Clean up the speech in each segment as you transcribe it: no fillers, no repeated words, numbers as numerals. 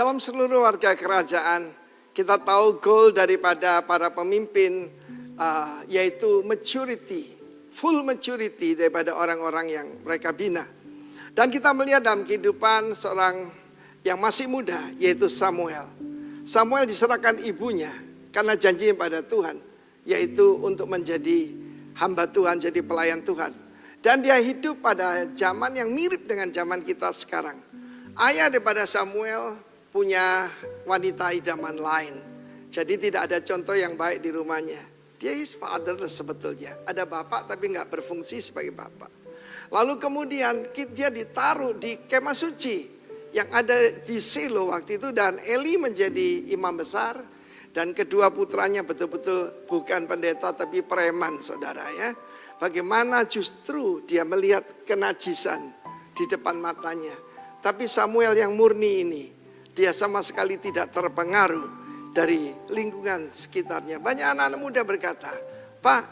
Dalam seluruh warga kerajaan, kita tahu goal daripada para pemimpin yaitu maturity, full maturity daripada orang-orang yang mereka bina. Dan kita melihat dalam kehidupan seorang yang masih muda, yaitu Samuel. Samuel diserahkan ibunya karena janji pada Tuhan, yaitu untuk menjadi hamba Tuhan, jadi pelayan Tuhan. Dan dia hidup pada zaman yang mirip dengan zaman kita sekarang. Ayah daripada Samuel punya wanita idaman lain. Jadi tidak ada contoh yang baik di rumahnya. Dia is fatherless sebetulnya. Ada bapak tapi nggak berfungsi sebagai bapak. Lalu kemudian dia ditaruh di kemah suci yang ada di Silo waktu itu. Dan Eli menjadi imam besar. Dan kedua putranya betul-betul bukan pendeta tapi preman, saudara ya. Bagaimana justru dia melihat kenajisan di depan matanya. Tapi Samuel yang murni ini, dia sama sekali tidak terpengaruh dari lingkungan sekitarnya. Banyak anak-anak muda berkata, Pak,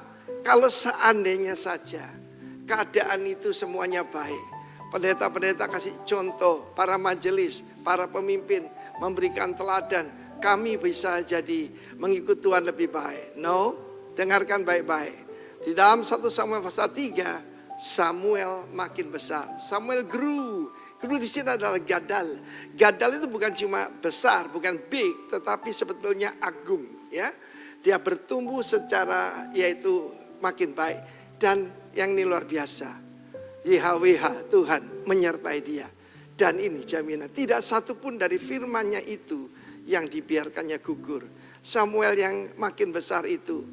kalau seandainya saja keadaan itu semuanya baik. Pendeta-pendeta kasih contoh, para majelis, para pemimpin memberikan teladan. Kami bisa jadi mengikut Tuhan lebih baik. No, dengarkan baik-baik. Di dalam 1 Samuel pasal 3, Samuel makin besar. Samuel grew. Grew di sini adalah gadal. Gadal itu bukan cuma besar, bukan big, tetapi sebetulnya agung. Ya, dia bertumbuh secara yaitu makin baik. Dan yang ini luar biasa, YHWH Tuhan menyertai dia. Dan ini jaminan, tidak satu pun dari firman-Nya itu yang dibiarkannya gugur. Samuel yang makin besar itu,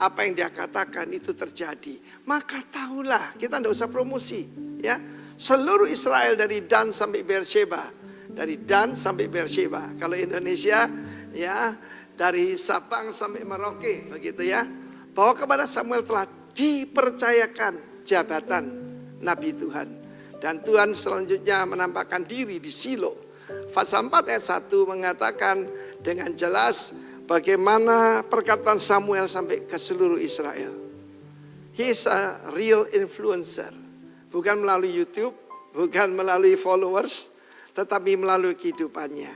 apa yang dia katakan itu terjadi. Maka tahulah, kita tidak usah promosi, ya. Seluruh Israel dari Dan sampai Beersheba, dari Dan sampai Beersheba. Kalau Indonesia, ya, dari Sabang sampai Merauke, begitu ya. Bahwa kepada Samuel telah dipercayakan jabatan Nabi Tuhan. Dan Tuhan selanjutnya menampakkan diri di Silo. Pasal 4 ayat 1 mengatakan dengan jelas bagaimana perkataan Samuel sampai ke seluruh Israel. He is a real influencer. Bukan melalui YouTube, bukan melalui followers, tetapi melalui kehidupannya.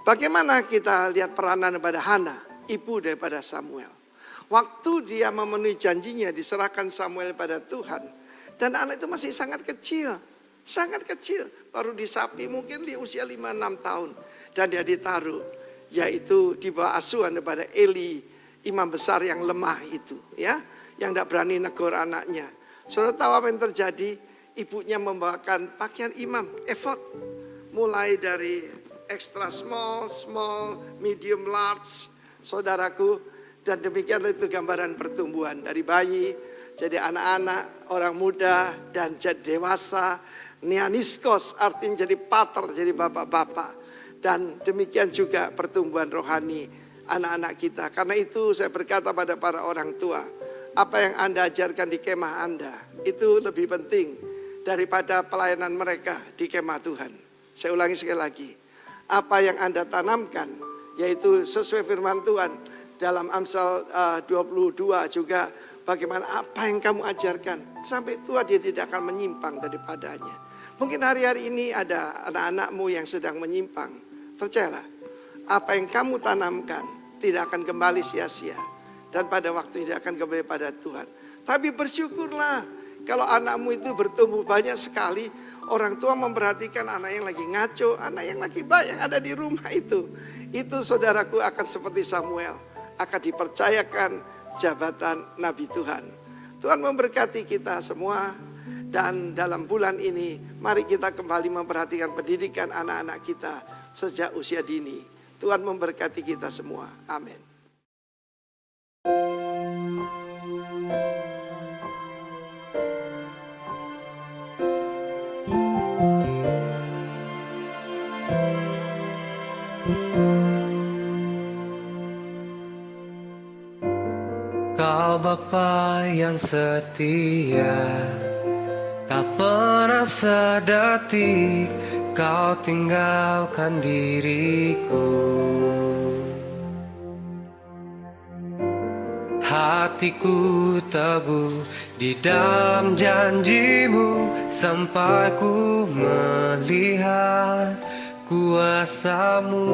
Bagaimana kita lihat peranan daripada Hana, ibu daripada Samuel. Waktu dia memenuhi janjinya, diserahkan Samuel pada Tuhan. Dan anak itu masih sangat kecil. Sangat kecil, baru disapi mungkin di usia 5-6 tahun. Dan dia ditaruh, yaitu di bawah asuhan daripada Eli, imam besar yang lemah itu, ya, yang tidak berani negur anaknya. Saudara tahu apa yang terjadi? Ibunya membawakan pakaian imam, efod, mulai dari extra small, small, medium, large, saudaraku. Dan demikian itu gambaran pertumbuhan dari bayi, jadi anak-anak, orang muda, dan jadi dewasa. Neaniskos artinya jadi pater, jadi bapak-bapak. Dan demikian juga pertumbuhan rohani anak-anak kita. Karena itu saya berkata pada para orang tua, apa yang Anda ajarkan di kemah Anda, itu lebih penting daripada pelayanan mereka di kemah Tuhan. Saya ulangi sekali lagi, apa yang Anda tanamkan, yaitu sesuai firman Tuhan, dalam Amsal 22 juga bagaimana apa yang kamu ajarkan. Sampai tua dia tidak akan menyimpang daripadanya. Mungkin hari-hari ini ada anak-anakmu yang sedang menyimpang. Percayalah, apa yang kamu tanamkan tidak akan kembali sia-sia. Dan pada waktu tidak akan kembali pada Tuhan. Tapi bersyukurlah kalau anakmu itu bertumbuh banyak sekali. Orang tua memperhatikan anak yang lagi ngaco, anak yang lagi baik yang ada di rumah itu. Itu saudaraku akan seperti Samuel. Akan dipercayakan jabatan Nabi Tuhan. Tuhan memberkati kita semua. Dan dalam bulan ini mari kita kembali memperhatikan pendidikan anak-anak kita sejak usia dini. Tuhan memberkati kita semua. Amin. Kau Bapa yang setia, tak pernah sedetik kau tinggalkan diriku. Hatiku teguh di dalam janjimu sampai ku melihat kuasamu.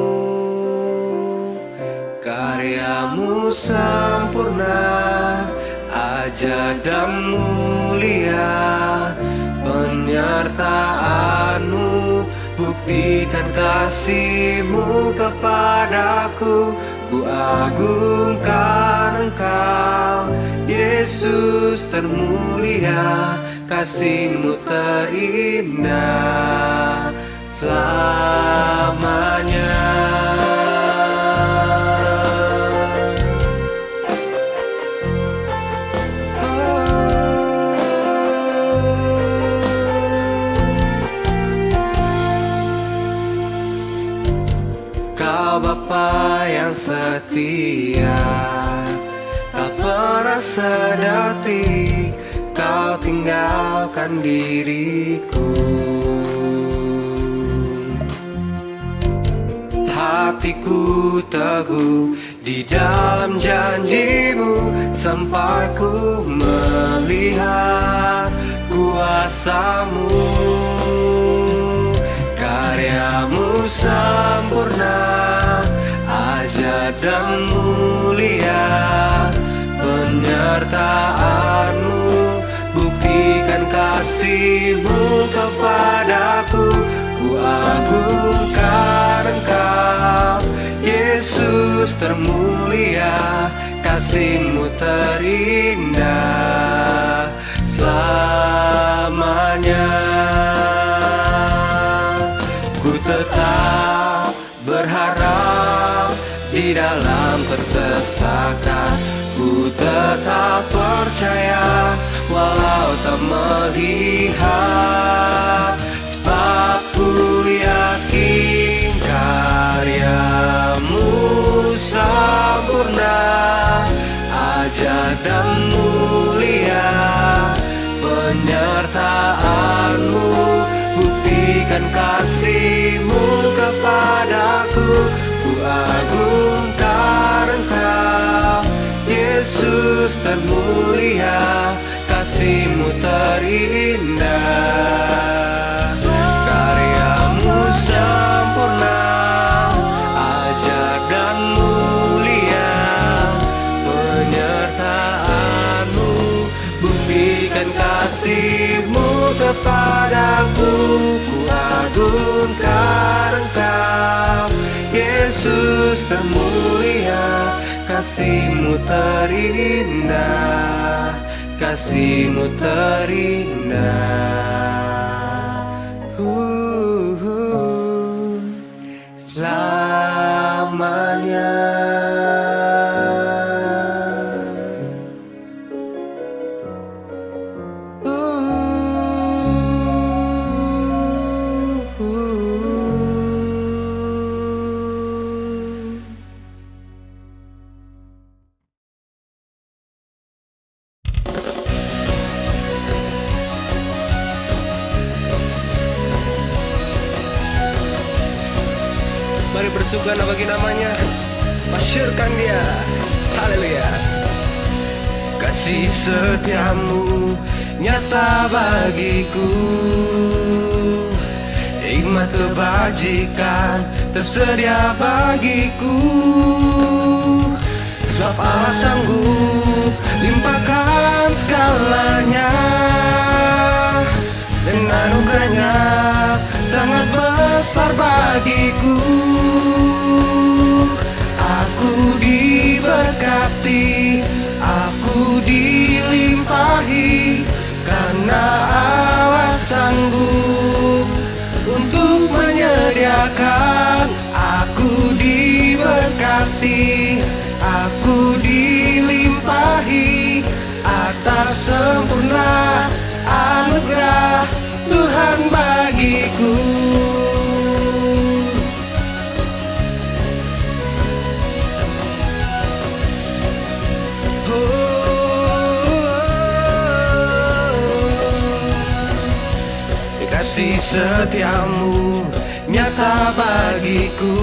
Karyamu sempurna, ajaib dan mulia. Penyertaanmu buktikan kasih-Mu kepadaku. Ku agungkan Engkau, Yesus termulia. Kasih-Mu terindah selamanya. Kau Bapa yang setia, tak pernah sedetik Kau tinggalkan diriku. Hatiku teguh di dalam janji-Mu sampai ku melihat kuasa-Mu. Karya-Mu sempurna, ajaib dan mulia. Penyertaan-Mu buktikan kasih-Mu kepadaku. Ku agungkan Engkau, Yesus termulia. Kasih-Mu terindah selamanya. Ku tetap berharap di dalam kesesakan. Ku tetap percaya walau tak melihat. Sebab ku yakin karya-Mu sempurna, ajaib dan mulia. Penyertaan-Mu buktikan kasih-Mu kepadaku. Ku agungkan Engkau, Yesus termulia. Kasih-Mu terindah. Karya-Mu sempurna, ajaib dan mulia. Penyertaan-Mu buktikan kasih-Mu kepadaku. Ku agungkan Engkau, Yesus termulia. Kasih-Mu terindah, kasih-Mu terindah. Selamanya. Mari bersyukur bagi namanya, masyurkan Dia. Haleluya. Kasih setia-Mu nyata bagiku, hikmat kebajikan tersedia bagiku. Sebab Allah sanggup limpahkan segalanya, dan anugerahnya sangat besar bagiku. Aku diberkati, aku dilimpahi, karena Allah sanggup untuk menyediakan. Aku diberkati, aku dilimpahi, atas sempurna anugerah Tuhan bagiku. Kasih setia-Mu nyata bagiku,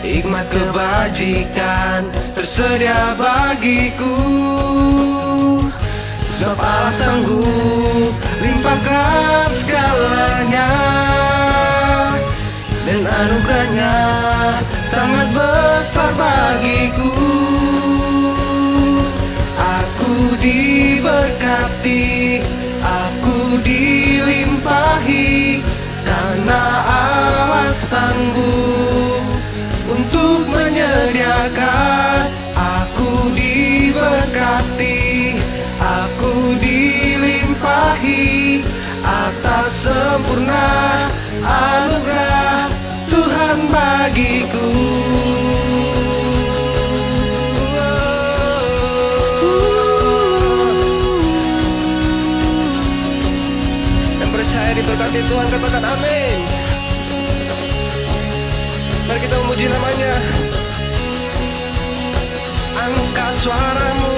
hikmat kebajikan tersedia bagiku. Sebab Allah sanggup limpahkan segalanya, anugerahnya sangat besar bagiku. Aku diberkati, aku dilimpahi, karena Allah sanggup untuk menyediakan. Aku diberkati, aku dilimpahi atas sempurna anugerah Tuhan bagiku. Yang percaya diberkati Tuhan katakan amin. Mari kita memuji namanya. Angkat suaramu.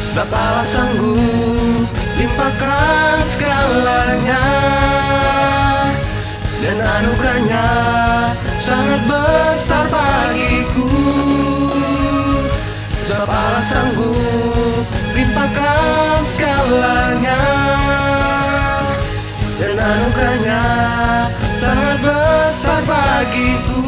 Sebab Allah sanggup limpahkan segalanya, dan anugerahnya sangat besar bagiku. Sebab Allah sanggup limpahkan segalanya, dan anugerahnya sangat besar bagiku.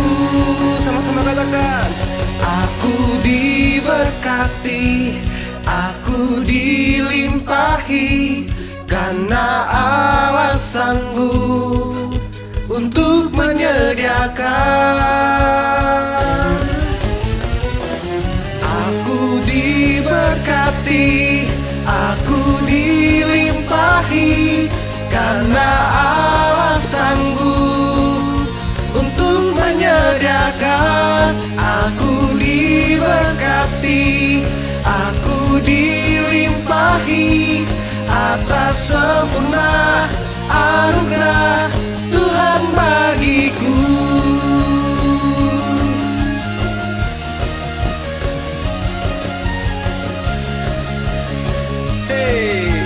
Sama-sama katakan, aku diberkati, aku dilimpahi, karena Allah sanggup untuk menyediakan. Aku diberkati, aku dilimpahi, karena Allah sanggup untuk menyediakan. Aku diberkati, aku dilimpahi atas sempurna anugerah Tuhan bagiku. Hey.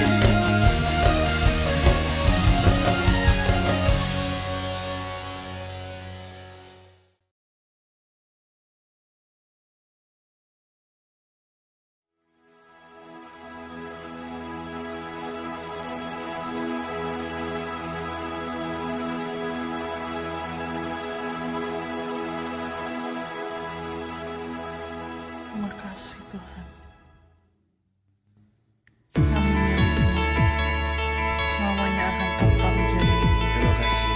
Terima kasih Tuhan. Kami selamanya akan tetap menjadi. Terima kasih.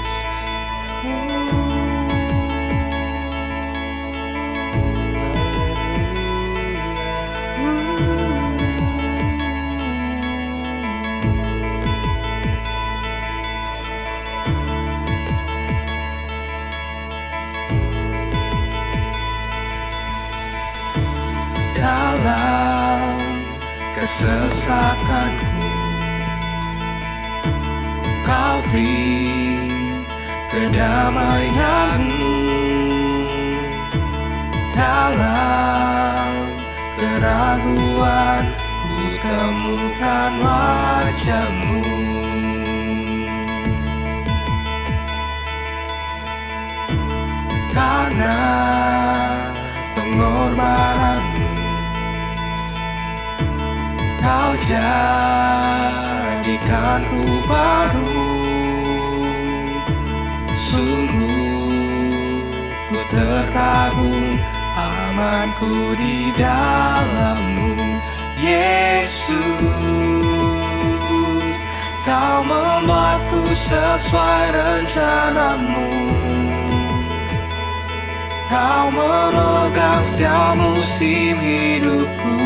Dalam kesesakanku, Kau beri kedamaian. Dalam keraguan, ku temukan wajah-Mu. Karena pengorbanan-Mu, Kau jadikanku baru. Sungguh ku terkagum, amanku di dalam-Mu, Yesus. Kau membuatku sesuai rencana-Mu. Kau memegang setiap musim hidupku.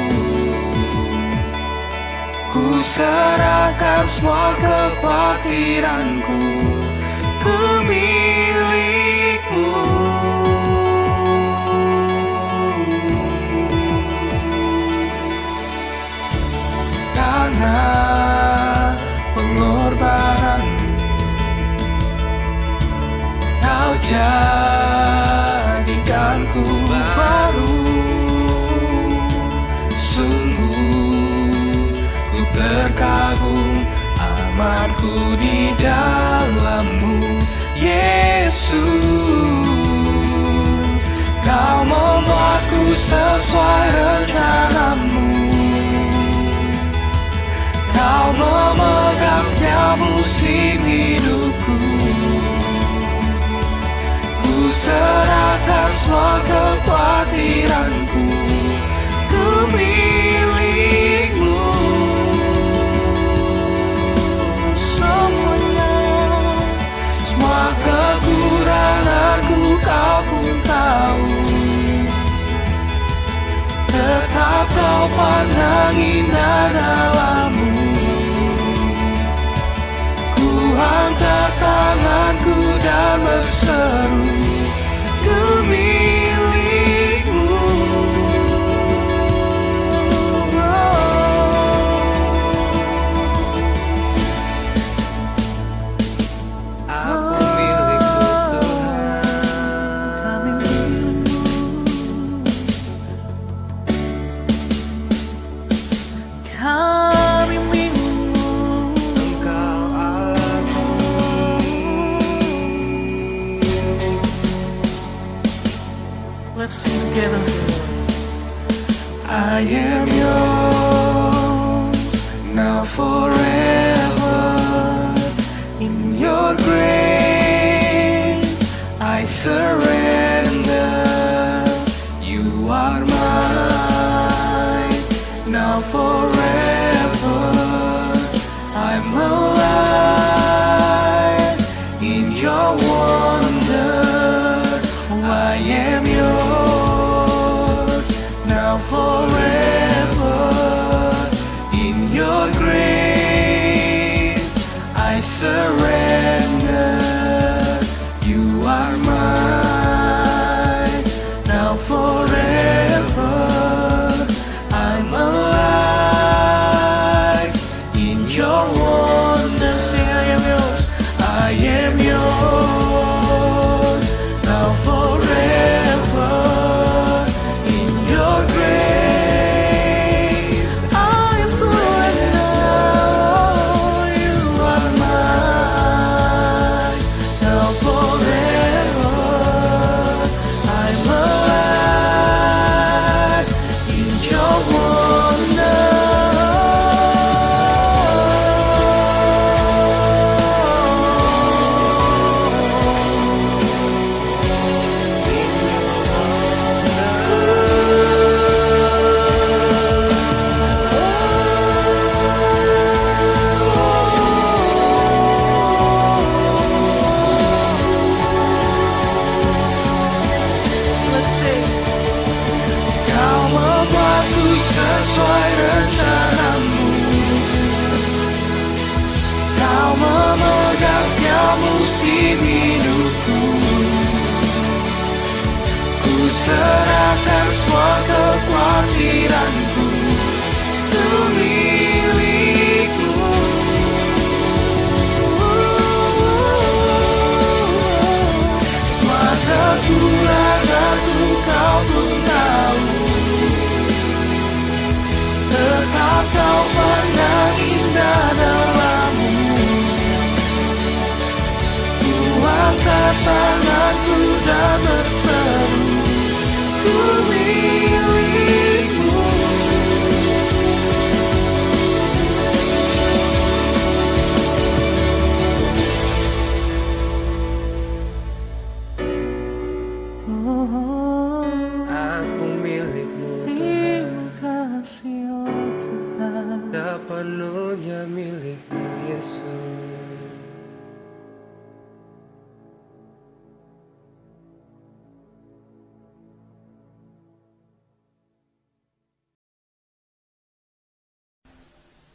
Ku serahkan semua kekhawatiranku ke milik-Mu. Karena pengorbanan-Mu, Kau jadikanku baru. Sungguh ku terkagum, amanku di dalam-Mu, Yesus. Kau membuatku sesuai rencana-Mu. Kau musim hidupku. Ku serahkan semua kekhawatiranku ke milik-Mu. Semuanya, semua kekuranganku Kau pun tahu. Tetap Kau pandang indah dalam-Mu. Ku angkat tanganku dan berseru ke milik-Mu. Aku milik-Mu Tuhan. Kami milik-Mu. Kami milik-Mu. Engkau Allahku. Let's sing together. I am yours now forever. In your grace I surrender. You are mine now forever. I'm alive in your wonder. I am yours now forever. In your grace I surrender. You are mine now forever. I'm alive in your wonder. Say I am yours. I am yours now forever. In your grace I surrender. You are mine now forever. I'm alive in your wonder. Let's sing. Kau membuatku sesuai rencana-Mu. Kau memegang setiap musim hidupku. Ku serahkan semua kekhawatiranku ke milik-Mu. Semua kekuranganku Kau pun tahu. Tetap Kau pandang indah dalam-Mu. Ku angkat tanganku dan berseru ke milik-Mu. Oh, Aku milik-Mu Tuhan. terima kasih oh Tuhan. Sepenuhnya milik-Mu Yesus.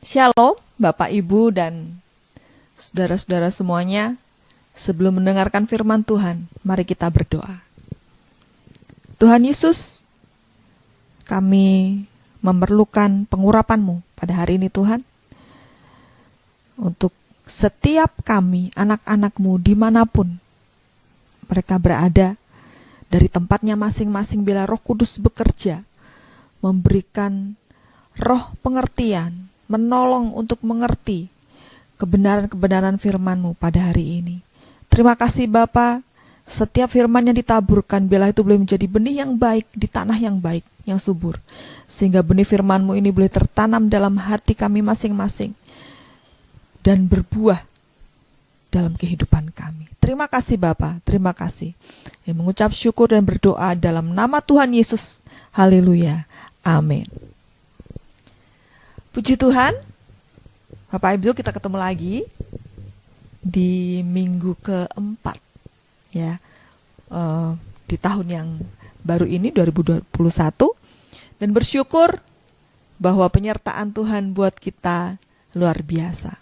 Shalom, Bapak, Ibu, dan saudara-saudara semuanya. Sebelum mendengarkan firman Tuhan, mari kita berdoa. Tuhan Yesus, kami memerlukan pengurapan-Mu pada hari ini Tuhan. Untuk setiap kami, anak-anak-Mu dimanapun mereka berada, dari tempatnya masing-masing bila Roh Kudus bekerja, memberikan roh pengertian, menolong untuk mengerti kebenaran-kebenaran firman-Mu pada hari ini. Terima kasih Bapa, setiap firman yang ditaburkan bila itu boleh menjadi benih yang baik di tanah yang baik, yang subur. Sehingga benih firman-Mu ini boleh tertanam dalam hati kami masing-masing. dan berbuah dalam kehidupan kami. Terima kasih Bapa, terima kasih. Mengucap syukur dan berdoa dalam nama Tuhan Yesus. Haleluya. Amin. Puji Tuhan. Bapak Ibu, kita ketemu lagi di minggu keempat ya, di tahun yang baru ini 2021, dan bersyukur bahwa penyertaan Tuhan buat kita luar biasa.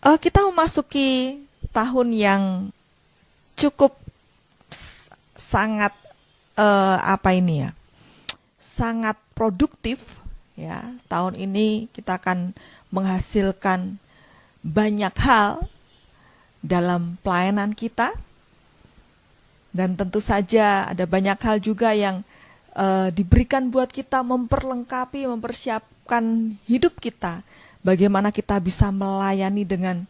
Kita memasuki tahun yang cukup sangat sangat produktif ya. Tahun ini kita akan menghasilkan banyak hal dalam pelayanan kita, dan tentu saja ada banyak hal juga yang diberikan buat kita memperlengkapi, mempersiapkan hidup kita, bagaimana kita bisa melayani dengan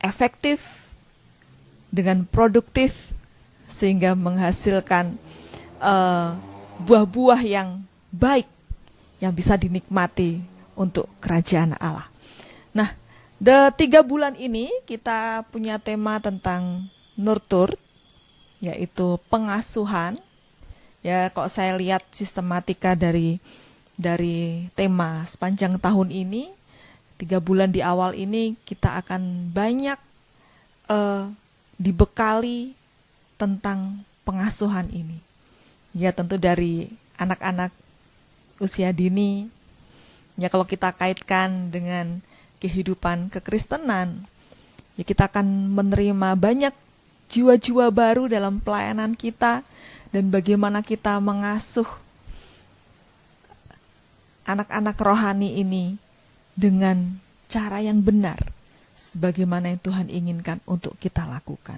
efektif, dengan produktif, sehingga menghasilkan buah-buah yang baik yang bisa dinikmati untuk kerajaan Allah. Nah, 3 bulan ini kita punya tema tentang nurture, yaitu pengasuhan. Ya, kalau saya lihat sistematika dari tema sepanjang tahun ini, 3 bulan di awal ini kita akan banyak dibekali tentang pengasuhan ini. Ya, tentu dari anak-anak usia dini. Ya, kalau kita kaitkan dengan kehidupan kekristenan, ya kita akan menerima banyak jiwa-jiwa baru dalam pelayanan kita, dan bagaimana kita mengasuh anak-anak rohani ini dengan cara yang benar, sebagaimana yang Tuhan inginkan untuk kita lakukan.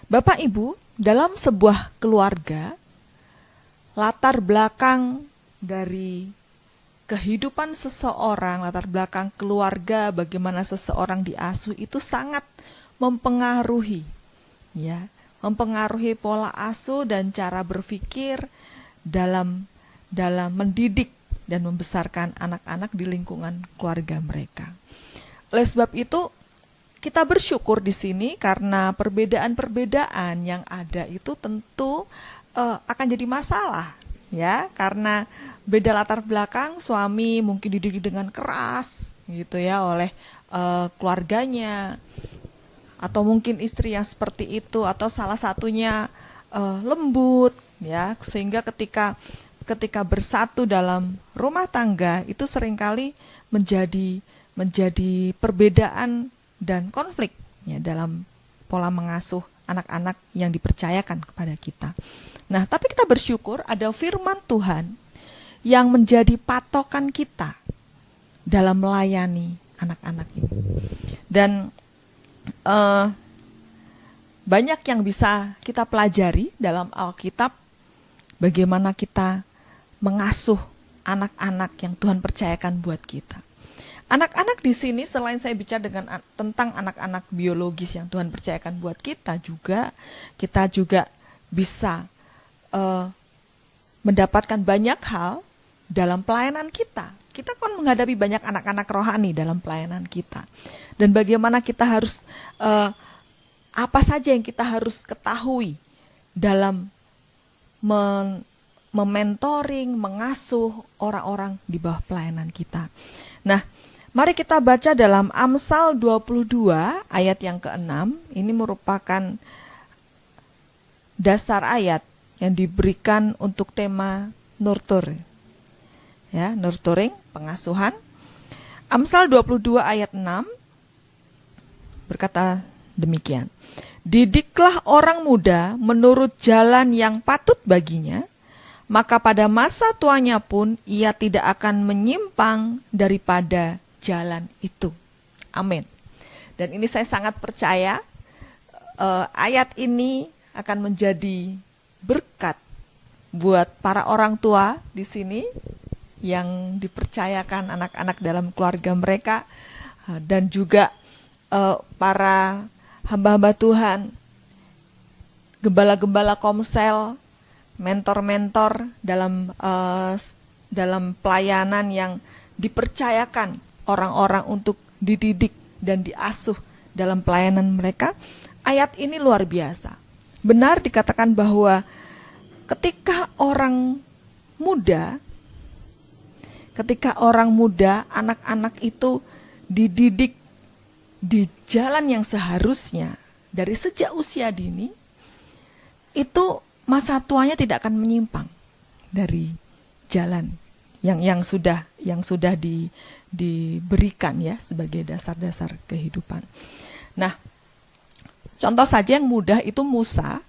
Bapak Ibu, dalam sebuah keluarga, latar belakang dari kehidupan seseorang, latar belakang keluarga, bagaimana seseorang diasuh itu sangat mempengaruhi, ya, mempengaruhi pola asuh dan cara berpikir dalam mendidik dan membesarkan anak-anak di lingkungan keluarga mereka. Oleh sebab itu, kita bersyukur di sini karena perbedaan-perbedaan yang ada itu tentu akan jadi masalah, ya, karena beda latar belakang. Suami mungkin dididik dengan keras gitu ya oleh keluarganya, atau mungkin istri yang seperti itu, atau salah satunya lembut ya, sehingga ketika bersatu dalam rumah tangga itu seringkali menjadi perbedaan dan konflik ya dalam pola mengasuh anak-anak yang dipercayakan kepada kita. Nah, tapi kita bersyukur ada firman Tuhan yang menjadi patokan kita dalam melayani anak-anak ini. Dan banyak yang bisa kita pelajari dalam Alkitab, bagaimana kita mengasuh anak-anak yang Tuhan percayakan buat kita. Anak-anak di sini, selain saya bicara tentang anak-anak biologis yang Tuhan percayakan buat kita juga bisa mendapatkan banyak hal dalam pelayanan kita. Kita kan menghadapi banyak anak-anak rohani dalam pelayanan kita. Dan bagaimana kita harus, apa saja yang kita harus ketahui dalam mementoring, mengasuh orang-orang di bawah pelayanan kita. Nah, mari kita baca dalam Amsal 22 ayat yang ke-6. Ini merupakan dasar ayat yang diberikan untuk tema nurture. Ya, nurturing, pengasuhan. Amsal 22 ayat 6 berkata demikian. Didiklah orang muda menurut jalan yang patut baginya, maka pada masa tuanya pun ia tidak akan menyimpang daripada jalan itu. Amin. Dan ini saya sangat percaya ayat ini akan menjadi berkat buat para orang tua di sini yang dipercayakan anak-anak dalam keluarga mereka, dan juga para hamba-hamba Tuhan, gembala-gembala komsel, mentor-mentor dalam pelayanan yang dipercayakan orang-orang untuk dididik dan diasuh dalam pelayanan mereka. Ayat ini luar biasa. Benar dikatakan bahwa ketika orang muda, anak-anak itu dididik di jalan yang seharusnya dari sejak usia dini, itu masa tuanya tidak akan menyimpang dari jalan yang sudah diberikan ya sebagai dasar-dasar kehidupan. Nah, contoh saja yang mudah itu Musa.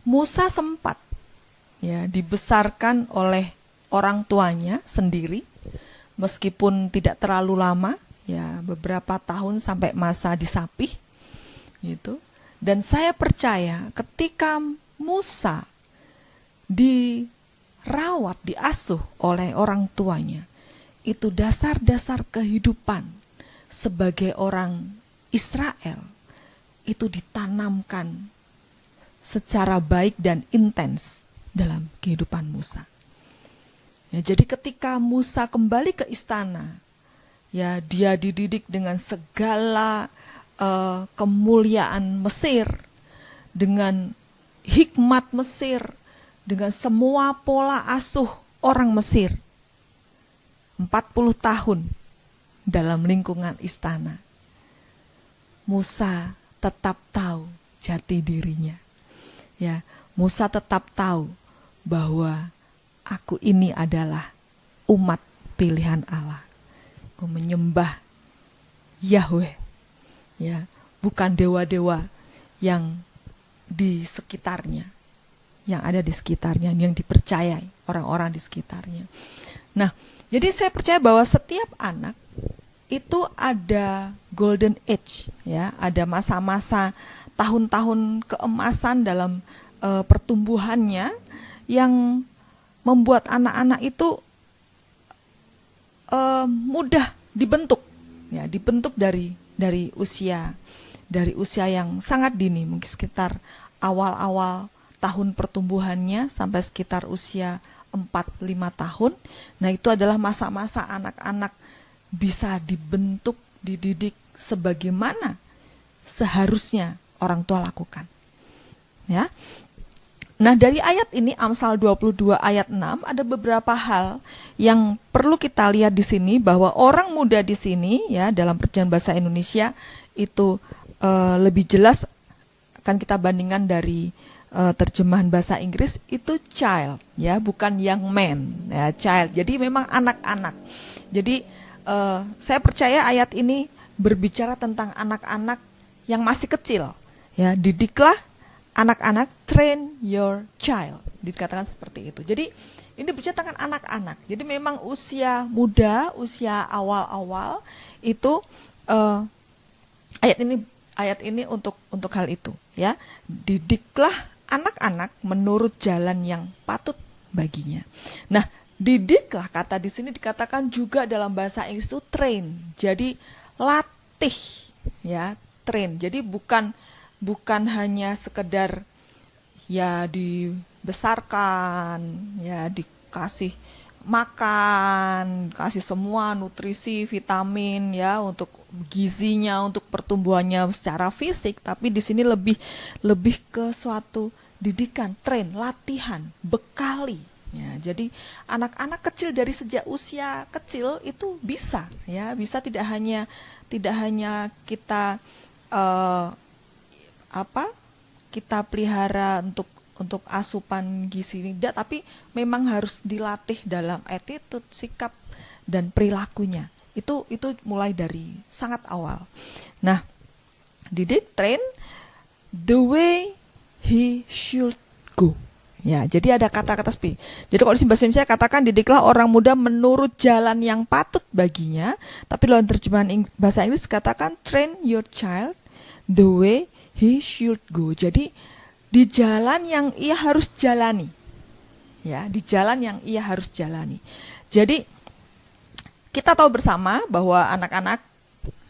Musa sempat ya dibesarkan oleh orang tuanya sendiri, meskipun tidak terlalu lama, ya beberapa tahun sampai masa disapih gitu. Dan saya percaya ketika Musa dirawat, diasuh oleh orang tuanya, itu dasar-dasar kehidupan sebagai orang Israel itu ditanamkan secara baik dan intens dalam kehidupan Musa. Ya, jadi ketika Musa kembali ke istana, ya dia dididik dengan segala kemuliaan Mesir, dengan hikmat Mesir, dengan semua pola asuh orang Mesir. 40 tahun dalam lingkungan istana. Musa tetap tahu jati dirinya. Ya, Musa tetap tahu bahwa aku ini adalah umat pilihan Allah. Aku menyembah Yahweh. Ya, bukan dewa-dewa yang di sekitarnya, yang ada di sekitarnya, yang dipercayai orang-orang di sekitarnya. Nah, jadi saya percaya bahwa setiap anak itu ada golden age, ya, ada masa-masa tahun-tahun keemasan dalam pertumbuhannya yang membuat anak-anak itu mudah dibentuk, ya, dibentuk dari usia yang sangat dini, mungkin sekitar awal-awal tahun pertumbuhannya sampai sekitar usia 4-5 tahun. Nah, itu adalah masa-masa anak-anak bisa dibentuk, dididik sebagaimana seharusnya orang tua lakukan. Ya. Nah, dari ayat ini, Amsal 22 ayat 6, ada beberapa hal yang perlu kita lihat di sini, bahwa orang muda di sini, ya, dalam Perjanjian Bahasa Indonesia itu lebih jelas akan kita bandingkan dari terjemahan bahasa Inggris, itu child, ya, bukan young man, ya, child. Jadi memang anak-anak. Jadi saya percaya ayat ini berbicara tentang anak-anak yang masih kecil, ya, didiklah anak-anak, train your child, dikatakan seperti itu. Jadi ini berbicara tentang anak-anak. Jadi memang usia muda, usia awal-awal itu ayat ini untuk hal itu, ya. Didiklah anak-anak menurut jalan yang patut baginya. Nah, didiklah, kata di sini dikatakan juga dalam bahasa Inggris itu train. Jadi latih, ya, train. Jadi bukan hanya sekedar ya dibesarkan, ya dikasih makan, kasih semua nutrisi, vitamin, ya, untuk gizinya, untuk pertumbuhannya secara fisik, tapi di sini lebih ke suatu didikan, train, latihan, bekali. Ya, jadi anak-anak kecil dari sejak usia kecil itu bisa, ya, bisa tidak hanya kita kita pelihara untuk asupan gizi, tidak, tapi memang harus dilatih dalam attitude, sikap, dan perilakunya. Itu mulai dari sangat awal. Nah, didik, train the way he should go. Ya, jadi ada kata-kata seperti. Jadi kalau di bahasa Indonesia katakan didiklah orang muda menurut jalan yang patut baginya, tapi dalam terjemahan bahasa Inggris katakan train your child the way he should go. Jadi di jalan yang ia harus jalani. Ya, di jalan yang ia harus jalani. Jadi kita tahu bersama bahwa anak-anak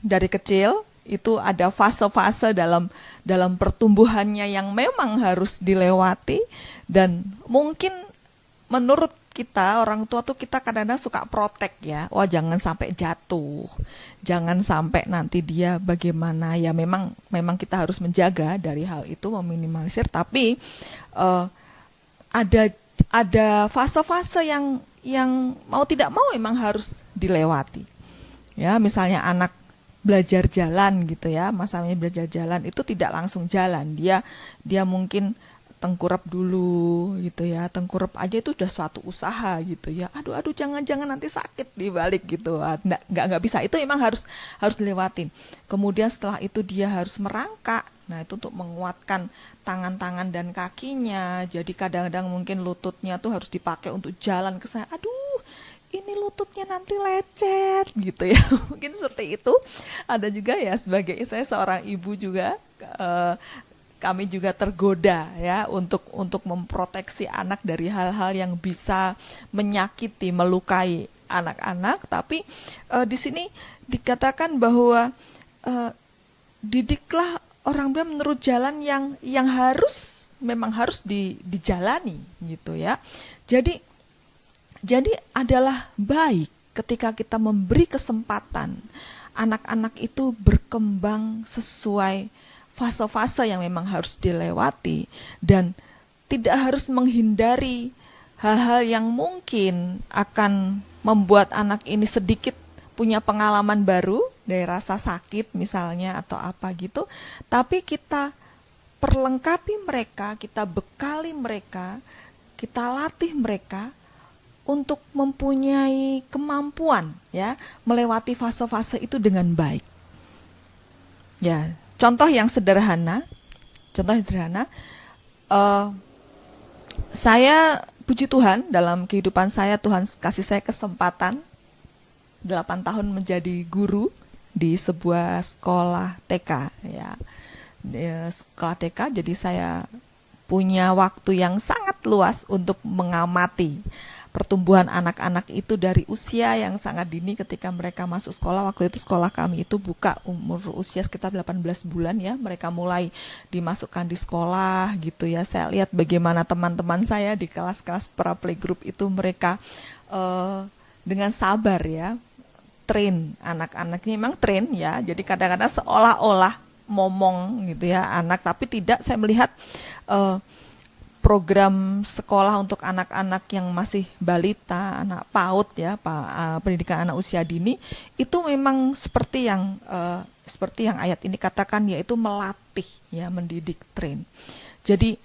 dari kecil itu ada fase-fase dalam pertumbuhannya yang memang harus dilewati, dan mungkin menurut kita orang tua tuh kita kadang-kadang suka protek ya. Wah, jangan sampai jatuh. Jangan sampai nanti dia bagaimana. Ya memang kita harus menjaga dari hal itu, meminimalisir, tapi ada fase-fase yang mau tidak mau memang harus dilewati. Ya, misalnya anak belajar jalan gitu ya, masalahnya belajar jalan itu tidak langsung jalan. Dia mungkin tengkurap dulu gitu ya, tengkurap aja itu udah suatu usaha gitu ya. Aduh jangan nanti sakit di balik gitu. Nggak bisa, itu memang harus dilewatin. Kemudian setelah itu dia harus merangkak. Nah, itu untuk menguatkan tangan-tangan dan kakinya. Jadi kadang-kadang mungkin lututnya tuh harus dipakai untuk jalan ke sana. Aduh, ini lututnya nanti lecet gitu ya. Mungkin seperti itu. Ada juga ya, sebagai saya seorang ibu juga, kami juga tergoda ya untuk memproteksi anak dari hal-hal yang bisa menyakiti, melukai anak-anak. Tapi di sini dikatakan bahwa didiklah orang tua menurut jalan yang memang harus dijalani gitu ya. Jadi adalah baik ketika kita memberi kesempatan anak-anak itu berkembang sesuai fase-fase yang memang harus dilewati, dan tidak harus menghindari hal-hal yang mungkin akan membuat anak ini sedikit punya pengalaman baru dari rasa sakit misalnya atau apa gitu, tapi kita perlengkapi mereka, kita bekali mereka, kita latih mereka untuk mempunyai kemampuan ya melewati fase-fase itu dengan baik. Ya, contoh yang sederhana, saya puji Tuhan dalam kehidupan saya, Tuhan kasih saya kesempatan 8 tahun menjadi guru di sebuah sekolah TK ya. Di sekolah TK, jadi saya punya waktu yang sangat luas untuk mengamati pertumbuhan anak-anak itu dari usia yang sangat dini ketika mereka masuk sekolah. Waktu itu sekolah kami itu buka umur usia sekitar 18 bulan ya, mereka mulai dimasukkan di sekolah gitu ya. Saya lihat bagaimana teman-teman saya di kelas-kelas pra playgroup itu mereka dengan sabar ya train anak-anaknya, memang train ya. Jadi kadang-kadang seolah-olah momong gitu ya anak, tapi tidak. Saya melihat program sekolah untuk anak-anak yang masih balita, anak PAUD ya, pendidikan anak usia dini, itu memang seperti yang ayat ini katakan, yaitu melatih ya, mendidik, train. Jadi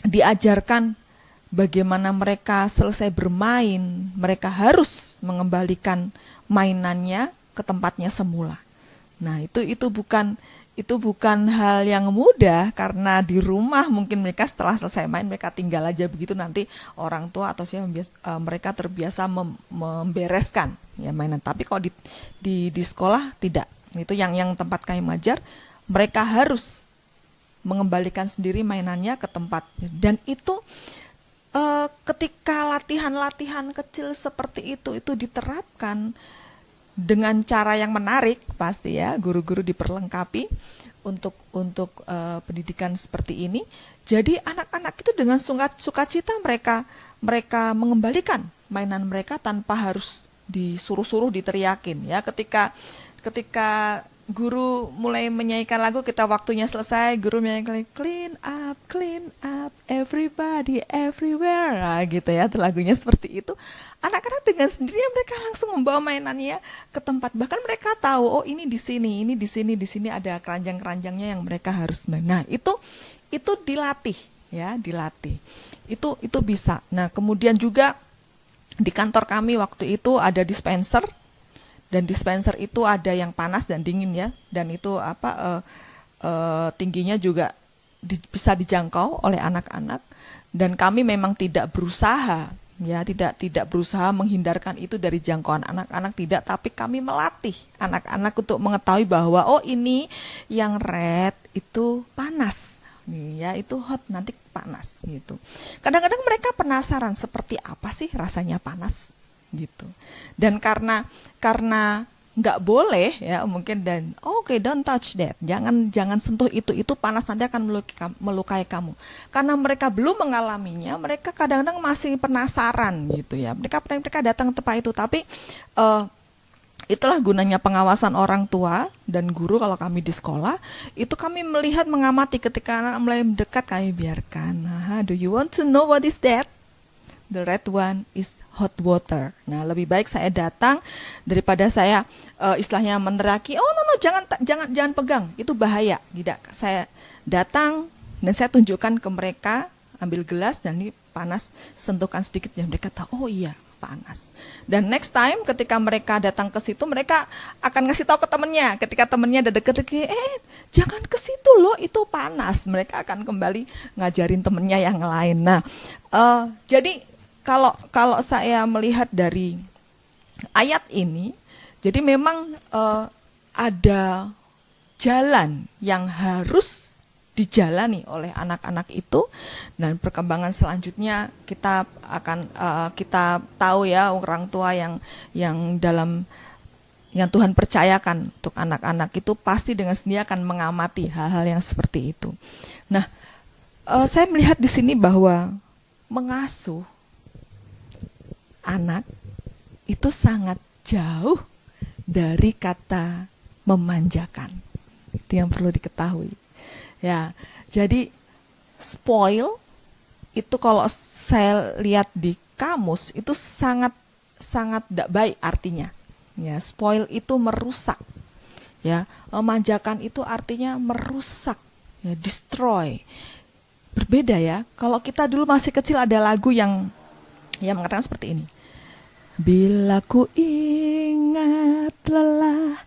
diajarkan bagaimana mereka selesai bermain, mereka harus mengembalikan mainannya ke tempatnya semula. Nah, itu bukan hal yang mudah, karena di rumah mungkin mereka setelah selesai main mereka tinggal aja begitu, nanti orang tua atau siapa mereka terbiasa membereskan ya mainan. Tapi kalau di sekolah tidak. Itu yang tempat kami mengajar, mereka harus mengembalikan sendiri mainannya ke tempatnya. Dan itu ketika latihan-latihan kecil seperti itu diterapkan dengan cara yang menarik, pasti ya guru-guru diperlengkapi untuk pendidikan seperti ini. Jadi anak-anak itu dengan sukacita mereka mengembalikan mainan mereka tanpa harus disuruh-suruh, diteriakin ya. Ketika guru mulai menyanyikan lagu, kita waktunya selesai, guru menyanyikan clean up everybody everywhere, nah, gitu ya, lagunya seperti itu. Anak-anak dengan sendirinya mereka langsung membawa mainannya ke tempat, bahkan mereka tahu, oh ini di sini ada keranjang-keranjangnya yang mereka harus main. Nah, itu dilatih ya, itu bisa. Nah, kemudian juga di kantor kami waktu itu ada dispenser. Dan dispenser itu ada yang panas dan dingin ya, dan itu tingginya juga bisa dijangkau oleh anak-anak. Dan kami memang tidak berusaha ya, tidak berusaha menghindarkan itu dari jangkauan anak-anak, tidak, tapi kami melatih anak-anak untuk mengetahui bahwa oh ini yang red itu panas nih ya, itu hot nanti panas gitu. Kadang-kadang mereka penasaran seperti apa sih rasanya panas gitu. Dan karena nggak boleh ya mungkin, dan oke, don't touch that, jangan sentuh itu panas, nanti akan melukai kamu. Karena mereka belum mengalaminya, mereka kadang-kadang masih penasaran gitu ya, mereka datang ke tempat itu. Tapi itulah gunanya pengawasan orang tua dan guru. Kalau kami di sekolah itu kami melihat, mengamati, ketika anak mulai mendekat kami biarkan. Do you want to know what is that? The red one is hot water. Nah, lebih baik saya datang daripada saya istilahnya meneraki, oh no, jangan pegang, itu bahaya. Tidak, saya datang dan saya tunjukkan ke mereka, ambil gelas dan ini panas, sentuhkan sedikit, dan mereka tahu, oh iya panas. Dan next time ketika mereka datang ke situ, mereka akan ngasih tahu ke temennya. Ketika temennya ada deket-deket, jangan ke situ loh, itu panas. Mereka akan kembali ngajarin temennya yang lain. Nah, jadi kalau saya melihat dari ayat ini, jadi memang ada jalan yang harus dijalani oleh anak-anak itu, dan perkembangan selanjutnya kita akan kita tahu ya, orang tua yang Tuhan percayakan untuk anak-anak itu pasti dengan sendiri akan mengamati hal-hal yang seperti itu. Nah, saya melihat di sini bahwa mengasuh anak itu sangat jauh dari kata memanjakan. Itu yang perlu diketahui. Ya, jadi spoil itu kalau saya lihat di kamus itu sangat tidak baik artinya. Ya, spoil itu merusak. Ya, memanjakan itu artinya merusak, ya, destroy. Berbeda ya. Kalau kita dulu masih kecil ada lagu yang mengatakan seperti ini. Bila ku ingat lelah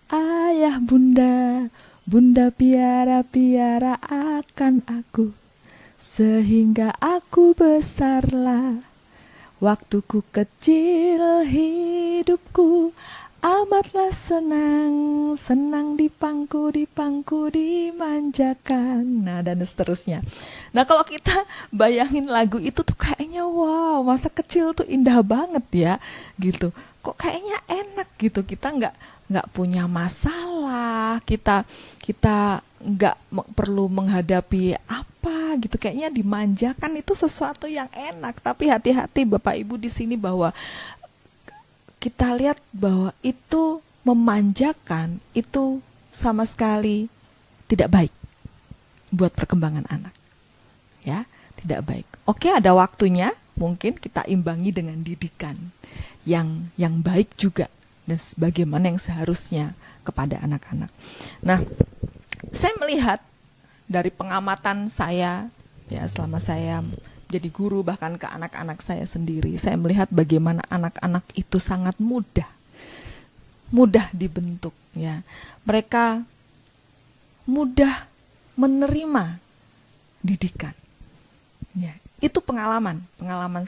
ayah bunda piara akan aku, sehingga aku besarlah. Waktuku kecil hidupku amatlah senang dipangku dimanjakan. Nah, dan seterusnya. Nah, kalau kita bayangin lagu itu tuh kayaknya wow, masa kecil tuh indah banget ya gitu. Kok kayaknya enak gitu, kita nggak punya masalah, kita nggak perlu menghadapi apa gitu, kayaknya dimanjakan itu sesuatu yang enak. Tapi hati-hati Bapak Ibu di sini, bahwa kita lihat bahwa itu memanjakan itu sama sekali tidak baik buat perkembangan anak. Ya, tidak baik. Oke, ada waktunya mungkin kita imbangi dengan didikan yang baik juga, dan sebagaimana yang seharusnya kepada anak-anak. Nah, saya melihat dari pengamatan saya ya selama saya jadi guru, bahkan ke anak-anak saya sendiri, saya melihat bagaimana anak-anak itu sangat mudah dibentuk ya. Mereka mudah menerima didikan. Ya, itu pengalaman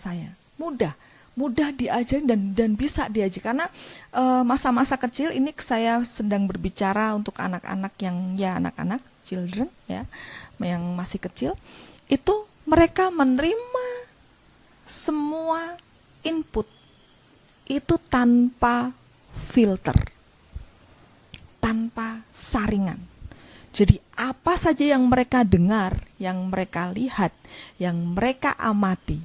saya. Mudah diajarin dan bisa diajar, karena masa-masa kecil ini saya sedang berbicara untuk anak-anak anak-anak children ya, yang masih kecil, itu mereka menerima semua input itu tanpa filter, tanpa saringan. Jadi apa saja yang mereka dengar, yang mereka lihat, yang mereka amati,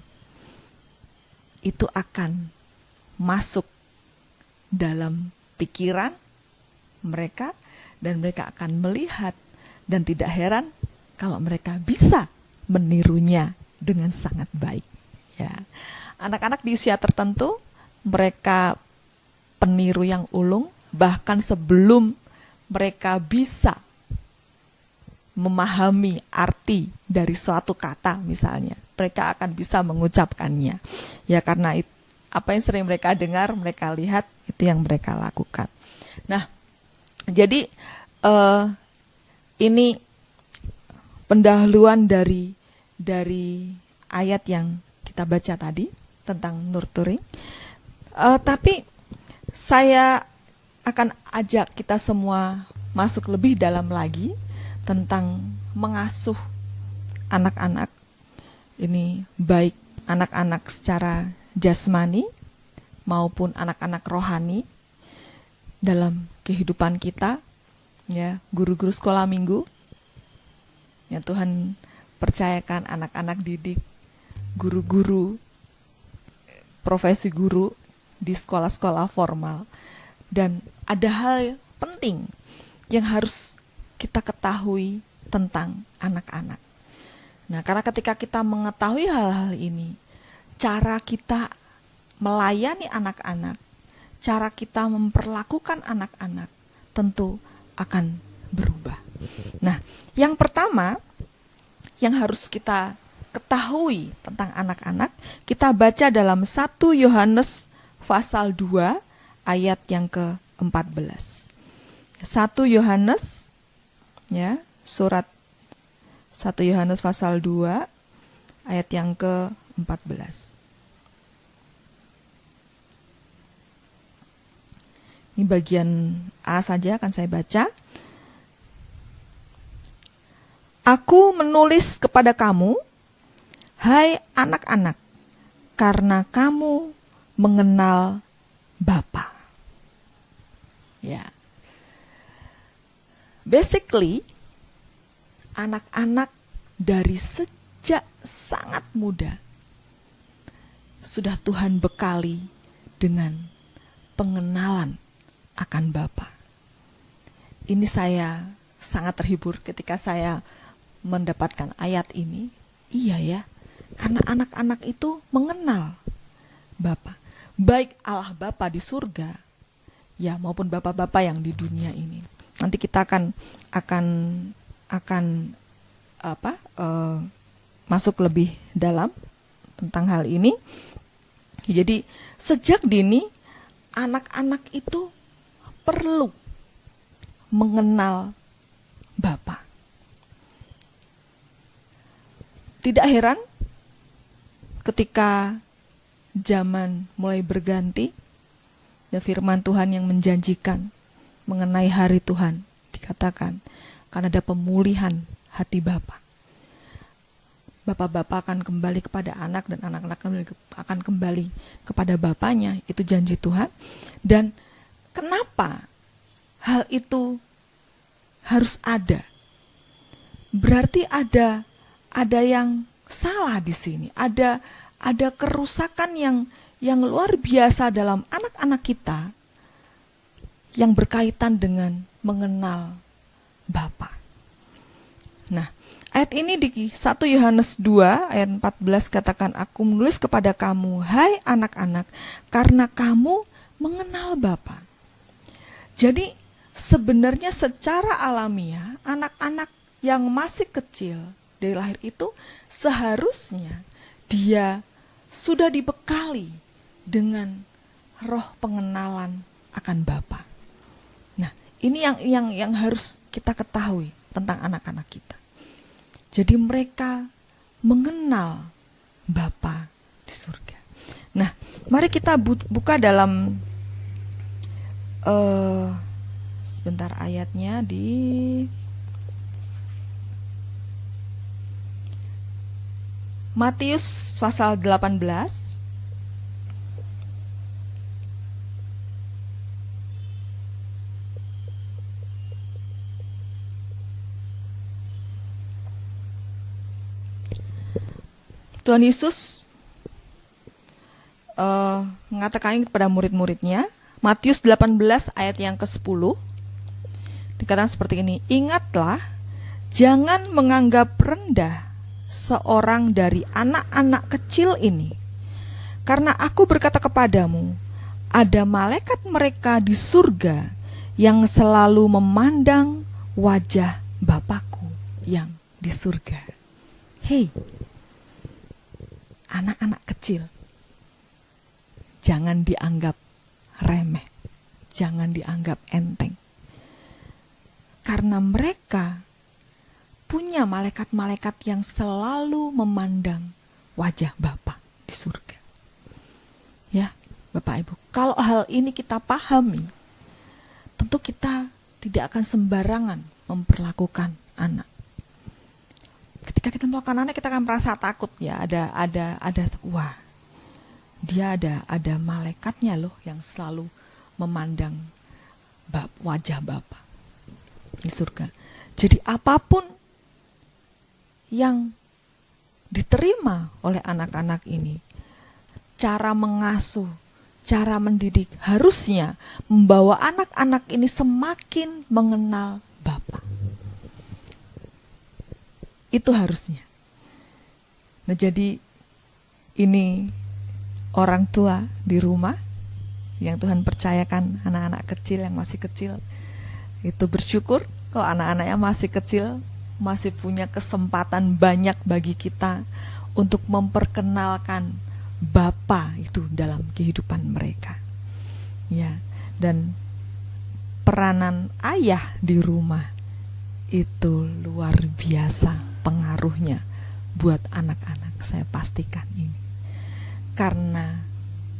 itu akan masuk dalam pikiran mereka, dan mereka akan melihat, dan tidak heran kalau mereka bisa menirunya dengan sangat baik. Ya, anak-anak di usia tertentu mereka peniru yang ulung, bahkan sebelum mereka bisa memahami arti dari suatu kata misalnya, mereka akan bisa mengucapkannya. Ya, karena apa yang sering mereka dengar, mereka lihat, itu yang mereka lakukan. Nah, jadi ini pendahuluan dari ayat yang kita baca tadi tentang nurturing. Tapi saya akan ajak kita semua masuk lebih dalam lagi tentang mengasuh anak-anak. Ini baik anak-anak secara jasmani maupun anak-anak rohani. dalam kehidupan kita, ya, guru-guru sekolah minggu, ya Tuhan percayakan anak-anak didik, guru-guru, profesi guru di sekolah-sekolah formal. Dan ada hal penting yang harus kita ketahui tentang anak-anak. Nah, karena ketika kita mengetahui hal-hal ini, cara kita melayani anak-anak, cara kita memperlakukan anak-anak tentu akan berubah. Nah, yang pertama yang harus kita ketahui tentang anak-anak, kita baca dalam 1 Yohanes pasal 2 ayat yang ke-14. 1 Yohanes, ya, surat 1 Yohanes pasal 2 ayat yang ke-14. Ini bagian A saja akan saya baca. Aku menulis kepada kamu, hai anak-anak, karena kamu mengenal Bapa. Ya. Basically, anak-anak dari sejak sangat muda sudah Tuhan bekali dengan pengenalan akan Bapa. Ini saya sangat terhibur ketika saya mendapatkan ayat ini. Iya ya, karena anak-anak itu mengenal Bapa, baik Allah Bapa di surga, ya, maupun Bapa-Bapa yang di dunia ini. Nanti kita akan masuk lebih dalam tentang hal ini. Jadi sejak dini anak-anak itu perlu mengenal Bapa. Tidak heran ketika zaman mulai berganti dan firman Tuhan yang menjanjikan mengenai hari Tuhan dikatakan akan ada pemulihan hati Bapa. Bapak-bapak akan kembali kepada anak dan anak-anak akan kembali kepada bapaknya. Itu janji Tuhan. Dan kenapa hal itu harus ada? Berarti ada yang salah di sini. Ada kerusakan yang luar biasa dalam anak-anak kita yang berkaitan dengan mengenal Bapa. Nah, ayat ini di 1 Yohanes 2 ayat 14 katakan, aku menulis kepada kamu, hai anak-anak, karena kamu mengenal Bapa. Jadi sebenarnya secara alamiah anak-anak yang masih kecil dari lahir itu seharusnya dia sudah dibekali dengan roh pengenalan akan Bapa. Nah, ini yang harus kita ketahui tentang anak-anak kita. Jadi mereka mengenal Bapa di surga. Nah, mari kita buka dalam sebentar ayatnya di Matius pasal 18. Tuhan Yesus mengatakan ini kepada murid-muridnya. Matius 18 ayat yang ke-10 dikatakan seperti ini, ingatlah, jangan menganggap rendah seorang dari anak-anak kecil ini, karena aku berkata kepadamu, ada malaikat mereka di surga yang selalu memandang wajah Bapakku yang di surga. Hei, anak-anak kecil, jangan dianggap remeh, jangan dianggap enteng. Karena mereka punya malaikat-malaikat yang selalu memandang wajah Bapa di surga. Ya, Bapak Ibu, kalau hal ini kita pahami, tentu kita tidak akan sembarangan memperlakukan anak. Ketika kita melakukan anak, kita akan merasa takut ya, ada wah, dia ada malaikatnya loh yang selalu memandang wajah Bapa di surga. Jadi apapun yang diterima oleh anak-anak ini, cara mengasuh, cara mendidik harusnya membawa anak-anak ini semakin mengenal Bapa. Itu harusnya. Nah, jadi ini orang tua di rumah yang Tuhan percayakan anak-anak kecil yang masih kecil, itu bersyukur kalau anak-anaknya masih kecil, masih punya kesempatan banyak bagi kita untuk memperkenalkan Bapa itu dalam kehidupan mereka. Ya, dan peranan ayah di rumah itu luar biasa pengaruhnya buat anak-anak, saya pastikan ini. Karena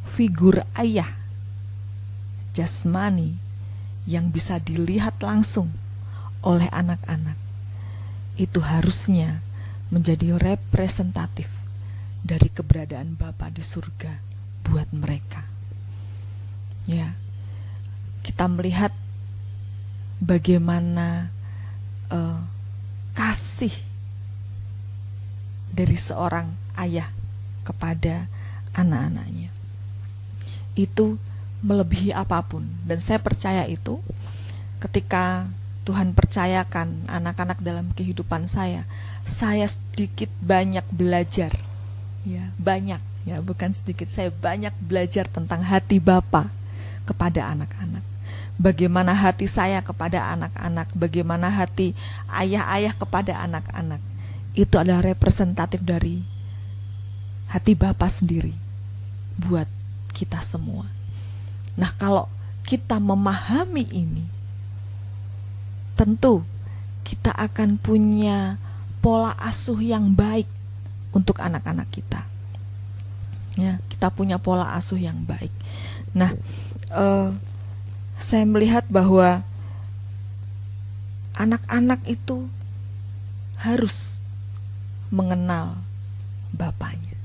figur ayah jasmani yang bisa dilihat langsung oleh anak-anak itu harusnya menjadi representatif dari keberadaan Bapa di surga buat mereka. Ya, kita melihat bagaimana kasih dari seorang ayah kepada anak-anaknya itu melebihi apapun. Dan saya percaya itu ketika Tuhan percayakan anak-anak dalam kehidupan saya sedikit banyak belajar, ya banyak, ya bukan sedikit, saya banyak belajar tentang hati Bapa kepada anak-anak. Bagaimana hati saya kepada anak-anak, bagaimana hati ayah-ayah kepada anak-anak. Itu adalah representatif dari hati Bapa sendiri buat kita semua. Nah, kalau kita memahami ini, tentu kita akan punya pola asuh yang baik untuk anak-anak kita. Ya, kita punya pola asuh yang baik. Nah, saya melihat bahwa anak-anak itu harus mengenal bapaknya.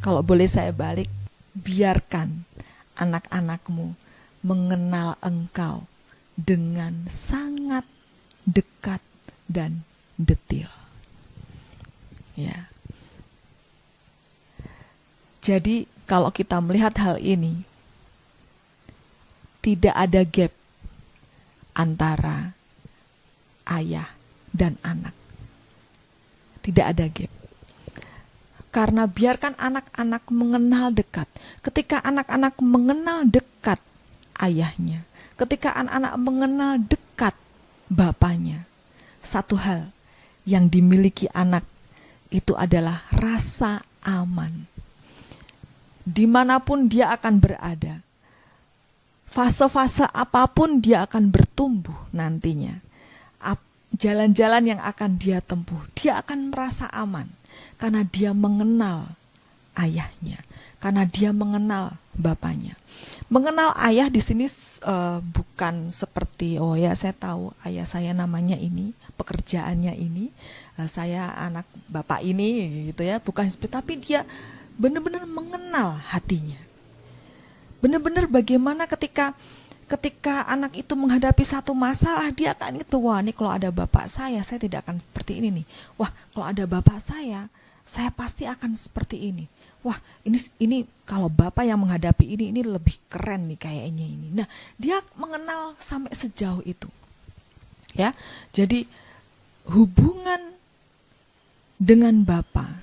Kalau boleh saya balik, biarkan anak-anakmu mengenal engkau dengan sangat dekat dan detil. Ya. Jadi kalau kita melihat hal ini, tidak ada gap antara ayah dan anak. Tidak ada gap. Karena biarkan anak-anak mengenal dekat. Ketika anak-anak mengenal dekat ayahnya, ketika anak-anak mengenal dekat bapaknya, satu hal yang dimiliki anak itu adalah rasa aman. Dimanapun dia akan berada, fase-fase apapun dia akan bertumbuh nantinya, jalan-jalan yang akan dia tempuh, dia akan merasa aman karena dia mengenal ayahnya, karena dia mengenal bapaknya. Mengenal ayah di sini bukan seperti oh ya saya tahu ayah saya namanya ini, pekerjaannya ini, saya anak bapak ini gitu ya, bukan seperti, tapi dia benar-benar mengenal hatinya. Benar-benar bagaimana ketika anak itu menghadapi satu masalah, dia akan itu, wah ini kalau ada bapak saya tidak akan seperti ini nih. Wah kalau ada bapak saya pasti akan seperti ini. Wah ini kalau bapak yang menghadapi ini lebih keren nih kayaknya ini. Nah dia mengenal sampai sejauh itu. Ya, jadi hubungan dengan bapak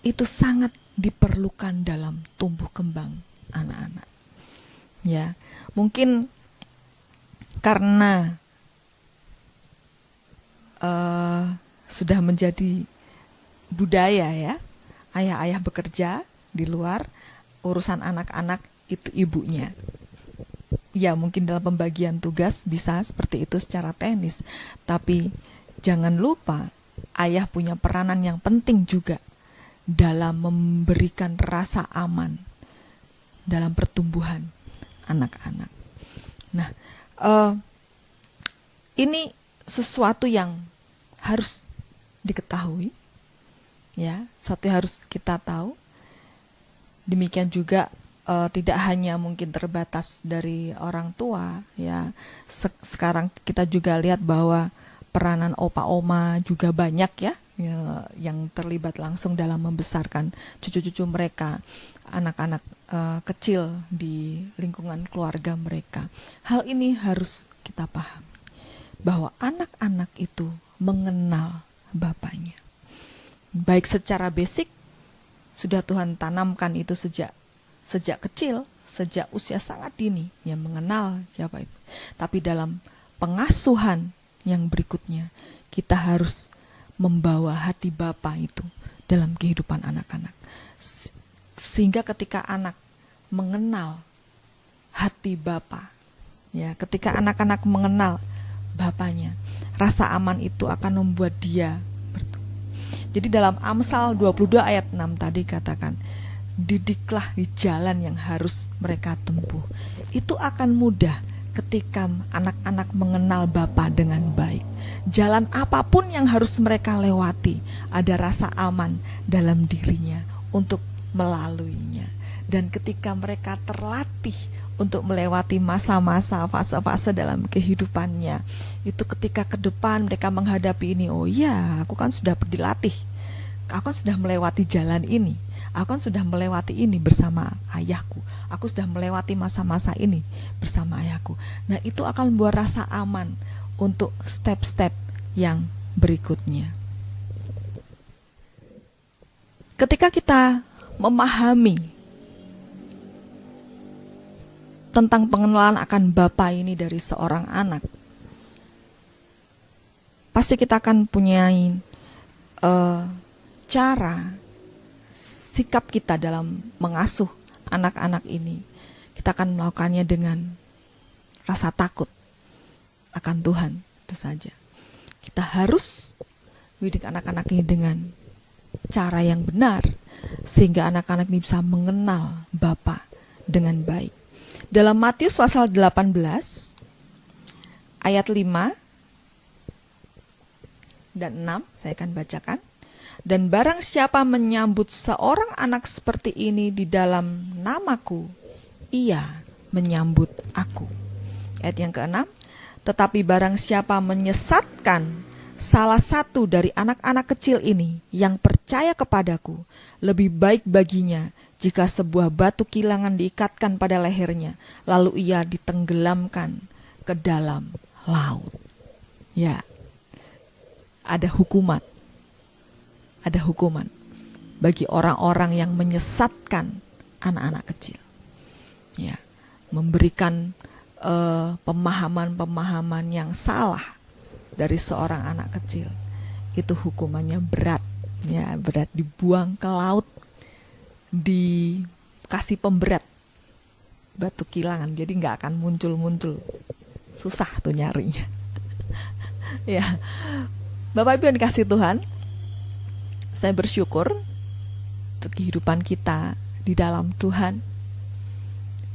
itu sangat diperlukan dalam tumbuh kembang anak-anak. Ya, mungkin karena sudah menjadi budaya ya, ayah-ayah bekerja di luar, urusan anak-anak itu ibunya. Ya, mungkin dalam pembagian tugas bisa seperti itu secara teknis, tapi jangan lupa ayah punya peranan yang penting juga dalam memberikan rasa aman dalam pertumbuhan anak-anak. Nah, ini sesuatu yang harus diketahui, ya, sesuatu yang harus kita tahu. Demikian juga tidak hanya mungkin terbatas dari orang tua ya. Sekarang kita juga lihat bahwa peranan opa oma juga banyak ya, yang terlibat langsung dalam membesarkan cucu-cucu mereka, anak-anak kecil di lingkungan keluarga mereka. Hal ini harus kita pahami bahwa anak-anak itu mengenal bapaknya. Baik secara basic sudah Tuhan tanamkan itu sejak kecil, sejak usia sangat dini, yang mengenal siapa itu. Tapi dalam pengasuhan yang berikutnya, kita harus membawa hati Bapa itu dalam kehidupan anak-anak. Sehingga ketika anak mengenal hati Bapa, ya, ketika anak-anak mengenal Bapanya, rasa aman itu akan membuat dia bertumbuh. Jadi dalam Amsal 22 ayat 6 tadi katakan, didiklah di jalan yang harus mereka tempuh. Itu akan mudah ketika anak-anak mengenal Bapa dengan baik. Jalan apapun yang harus mereka lewati, ada rasa aman dalam dirinya untuk melaluinya. Dan ketika mereka terlatih untuk melewati masa-masa, fase-fase dalam kehidupannya, itu ketika ke depan mereka menghadapi ini, oh ya, aku kan sudah dilatih, aku kan sudah melewati jalan ini, aku kan sudah melewati ini bersama ayahku, aku sudah melewati masa-masa ini bersama ayahku. Nah, itu akan membuat rasa aman untuk step-step yang berikutnya. Ketika kita memahami tentang pengenalan akan Bapa ini dari seorang anak, pasti kita akan punya cara, sikap kita dalam mengasuh anak-anak ini. Kita akan melakukannya dengan rasa takut akan Tuhan, itu saja. Kita harus mendidik anak-anak ini dengan cara yang benar, sehingga anak-anak ini bisa mengenal Bapa dengan baik. Dalam Matius pasal 18 ayat 5 dan 6 saya akan bacakan. Dan barang siapa menyambut seorang anak seperti ini di dalam namaku, ia menyambut aku. Ayat yang ke-6, tetapi barang siapa menyesatkan salah satu dari anak-anak kecil ini yang percaya kepadaku, lebih baik baginya jika sebuah batu kilangan diikatkan pada lehernya, lalu ia ditenggelamkan ke dalam laut. Ya, ada hukuman. Ada hukuman bagi orang-orang yang menyesatkan anak-anak kecil. Ya, memberikan pemahaman-pemahaman yang salah dari seorang anak kecil. Itu hukumannya berat. Ya, berat, dibuang ke laut, dikasih pemberat batu kilangan, jadi nggak akan muncul-muncul, susah tuh nyarinya. Ya, Bapak Ibu yang dikasih Tuhan, saya bersyukur untuk kehidupan kita di dalam Tuhan.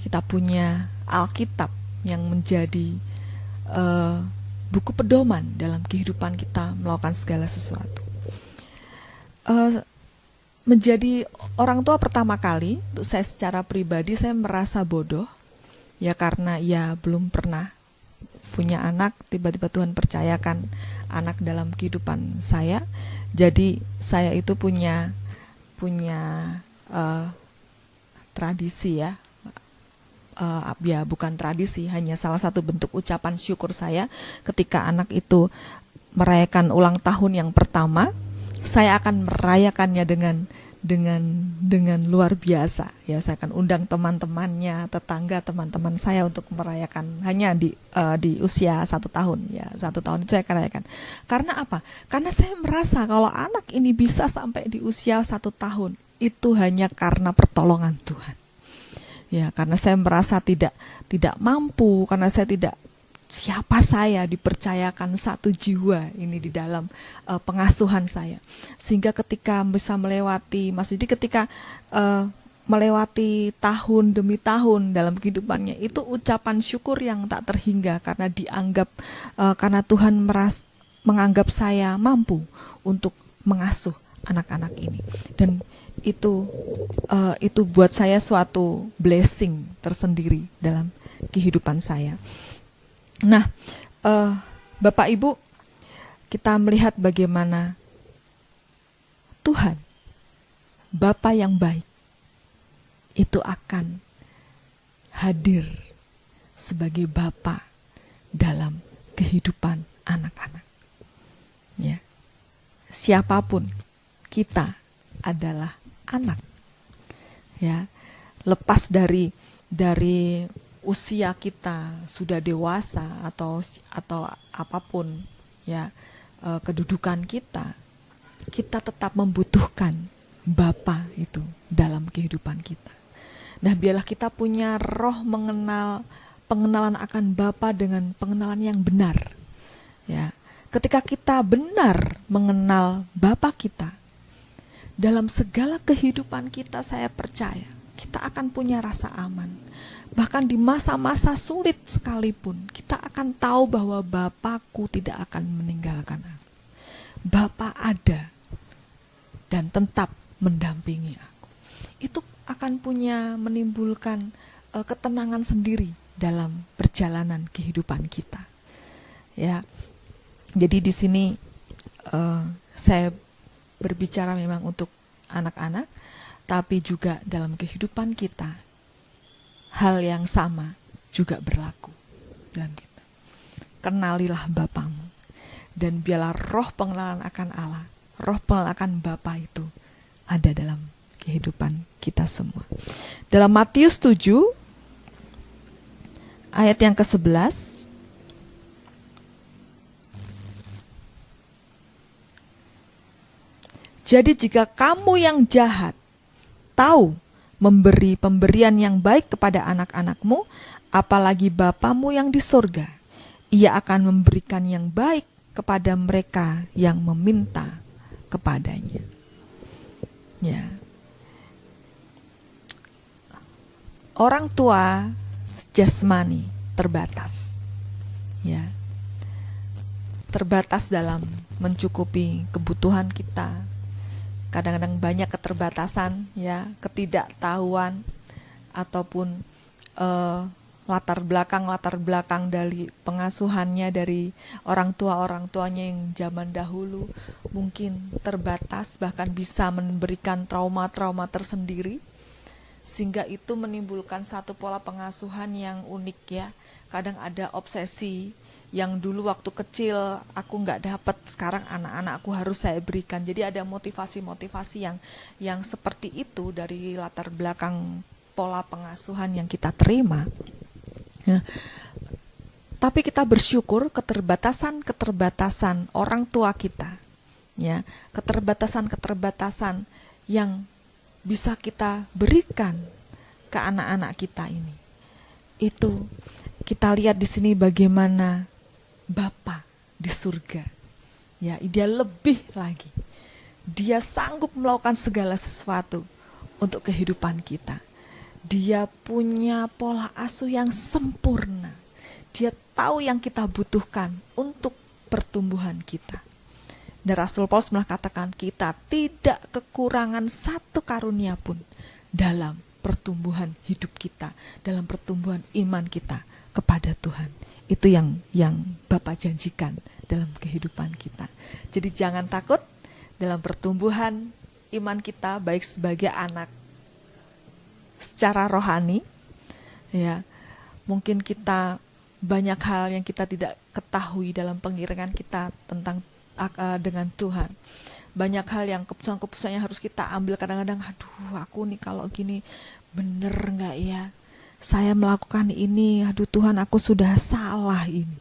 Kita punya Alkitab yang menjadi buku pedoman dalam kehidupan kita melakukan segala sesuatu. Menjadi orang tua pertama kali, untuk saya secara pribadi saya merasa bodoh, ya karena ya belum pernah punya anak, tiba-tiba Tuhan percayakan anak dalam kehidupan saya. Jadi saya itu punya tradisi ya, ya bukan tradisi, hanya salah satu bentuk ucapan syukur saya ketika anak itu merayakan ulang tahun yang pertama. Saya akan merayakannya dengan luar biasa. Ya, saya akan undang teman-temannya, tetangga, teman-teman saya untuk merayakan hanya di usia 1 tahun. Ya, 1 tahun itu saya akan rayakan. Karena apa? Karena saya merasa kalau anak ini bisa sampai di usia 1 tahun itu hanya karena pertolongan Tuhan. Ya, karena saya merasa tidak mampu, karena saya tidak. Siapa saya dipercayakan satu jiwa ini di dalam pengasuhan saya, sehingga ketika bisa melewati, maksudnya ketika melewati tahun demi tahun dalam kehidupannya, itu ucapan syukur yang tak terhingga karena dianggap karena Tuhan menganggap saya mampu untuk mengasuh anak-anak ini. Dan itu buat saya suatu blessing tersendiri dalam kehidupan saya. Nah, Bapak Ibu, kita melihat bagaimana Tuhan, Bapa yang baik, itu akan hadir sebagai Bapa dalam kehidupan anak-anak. Ya. Siapapun kita adalah anak. Ya. Lepas dari usia kita sudah dewasa atau apapun ya kedudukan kita tetap membutuhkan Bapa itu dalam kehidupan kita. Nah, biarlah kita punya roh pengenalan akan Bapa dengan pengenalan yang benar. Ya, ketika kita benar mengenal Bapa kita, dalam segala kehidupan kita saya percaya kita akan punya rasa aman. Bahkan di masa-masa sulit sekalipun, kita akan tahu bahwa Bapakku tidak akan meninggalkan aku. Bapa ada dan tetap mendampingi aku. Itu akan menimbulkan ketenangan sendiri dalam perjalanan kehidupan kita. Ya, jadi di sini saya berbicara memang untuk anak-anak, tapi juga dalam kehidupan kita hal yang sama juga berlaku dalam kita. Kenalilah Bapamu, dan biarlah roh pengenalan akan Allah, roh pengenalan akan Bapa itu ada dalam kehidupan kita semua. Dalam Matius 7 ayat yang ke-11, jadi jika kamu yang jahat tahu memberi pemberian yang baik kepada anak-anakmu, apalagi Bapamu yang di surga, Ia akan memberikan yang baik kepada mereka yang meminta kepadanya. Ya. Orang tua jasmani terbatas. Ya. Terbatas dalam mencukupi kebutuhan kita. Kadang-kadang banyak keterbatasan, ya, ketidaktahuan ataupun latar belakang dari pengasuhannya dari orang tuanya yang zaman dahulu mungkin terbatas, bahkan bisa memberikan trauma-trauma tersendiri, sehingga itu menimbulkan satu pola pengasuhan yang unik, ya. Kadang ada obsesi yang dulu waktu kecil aku nggak dapat, sekarang anak-anakku harus saya berikan. Jadi ada motivasi-motivasi yang seperti itu dari latar belakang pola pengasuhan yang kita terima. Ya. Tapi kita bersyukur keterbatasan orang tua kita, ya, keterbatasan yang bisa kita berikan ke anak-anak kita ini. Itu kita lihat di sini bagaimana Bapa di surga, ya, Dia lebih lagi. Dia sanggup melakukan segala sesuatu untuk kehidupan kita. Dia punya pola asuh yang sempurna. Dia tahu yang kita butuhkan untuk pertumbuhan kita. Dan Rasul Paulus malah katakan kita tidak kekurangan satu karunia pun dalam pertumbuhan hidup kita, dalam pertumbuhan iman kita kepada Tuhan. Itu yang Bapak janjikan dalam kehidupan kita. Jadi jangan takut dalam pertumbuhan iman kita, baik sebagai anak secara rohani, ya. Mungkin kita banyak hal yang kita tidak ketahui dalam pengiringan kita tentang dengan Tuhan. Banyak hal yang keputusan-keputusan yang harus kita ambil, kadang-kadang aduh aku nih kalau gini bener gak ya, saya melakukan ini, aduh Tuhan aku sudah salah ini,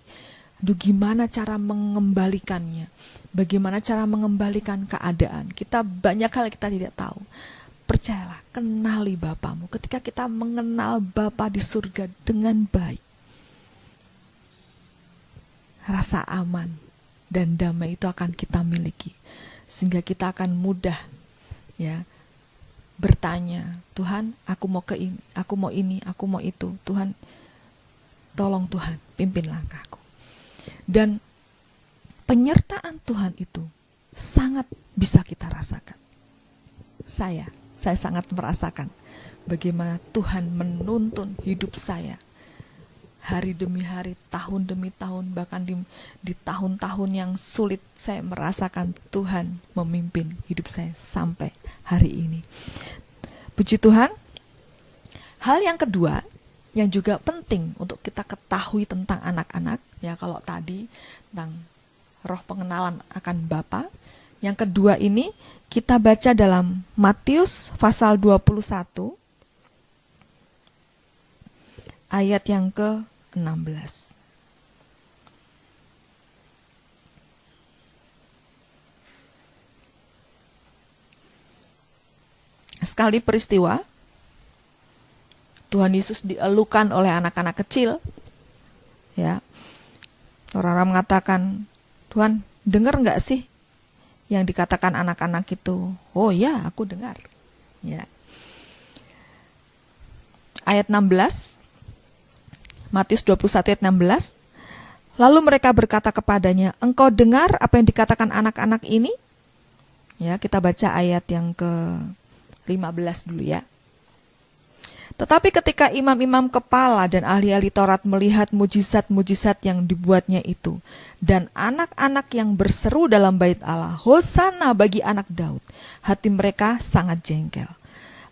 aduh gimana cara mengembalikannya, bagaimana cara mengembalikan keadaan. Kita banyak hal kita tidak tahu. Percayalah, kenali Bapamu. Ketika kita mengenal Bapa di surga dengan baik, rasa aman dan damai itu akan kita miliki, sehingga kita akan mudah, ya, bertanya, Tuhan, aku mau ke ini, aku mau ini, aku mau itu. Tuhan, tolong Tuhan, pimpin langkahku. Dan penyertaan Tuhan itu sangat bisa kita rasakan. Saya saya sangat merasakan bagaimana Tuhan menuntun hidup saya. Hari demi hari, tahun demi tahun, bahkan di tahun-tahun yang sulit, saya merasakan Tuhan memimpin hidup saya sampai hari ini. Puji Tuhan. Hal yang kedua yang juga penting untuk kita ketahui tentang anak-anak, ya kalau tadi tentang roh pengenalan akan Bapa, yang kedua ini kita baca dalam Matius pasal 21 ayat yang ke-16. Sekali peristiwa, Tuhan Yesus dielukan oleh anak-anak kecil. Ya, orang-orang mengatakan, Tuhan, dengar nggak sih yang dikatakan anak-anak itu? Oh ya, aku dengar. Ya. Ayat 16, Matius 21 ayat 16. Lalu mereka berkata kepadanya, engkau dengar apa yang dikatakan anak-anak ini? Ya, kita baca ayat yang ke-15 dulu ya. Tetapi ketika imam-imam kepala dan ahli-ahli Taurat melihat mujizat-mujizat yang dibuatnya itu, dan anak-anak yang berseru dalam bait Allah, Hosana bagi anak Daud, hati mereka sangat jengkel.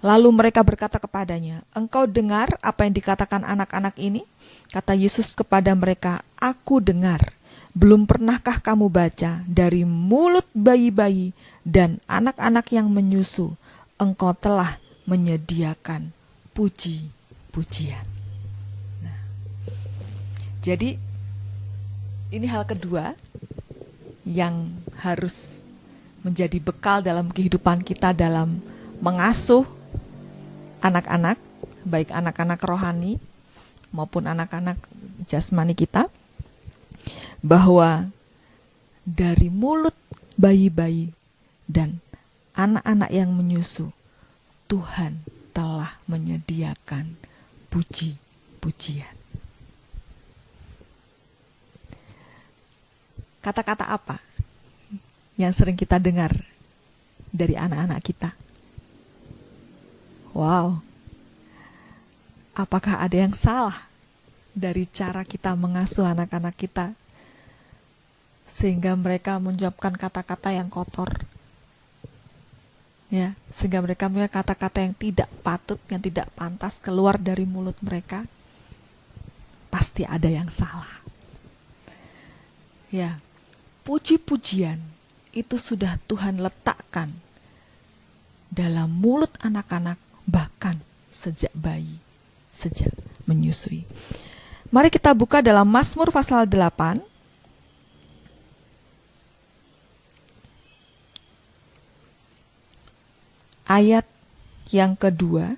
Lalu mereka berkata kepadanya, engkau dengar apa yang dikatakan anak-anak ini? Kata Yesus kepada mereka, aku dengar. Belum pernahkah kamu baca, dari mulut bayi-bayi dan anak-anak yang menyusu, engkau telah menyediakan puji-pujian. Nah, jadi ini hal kedua yang harus menjadi bekal dalam kehidupan kita dalam mengasuh anak-anak, baik anak-anak rohani maupun anak-anak jasmani kita, bahwa dari mulut bayi-bayi dan anak-anak yang menyusu, Tuhan telah menyediakan puji-pujian. Kata-kata apa yang sering kita dengar dari anak-anak kita? Wow, apakah ada yang salah dari cara kita mengasuh anak-anak kita sehingga mereka mengucapkan kata-kata yang kotor? Ya, sehingga mereka punya kata-kata yang tidak patut, yang tidak pantas keluar dari mulut mereka. Pasti ada yang salah. Ya, puji-pujian itu sudah Tuhan letakkan dalam mulut anak-anak, bahkan sejak bayi, sejak menyusui. Mari kita buka dalam Mazmur pasal 8. Ayat yang kedua,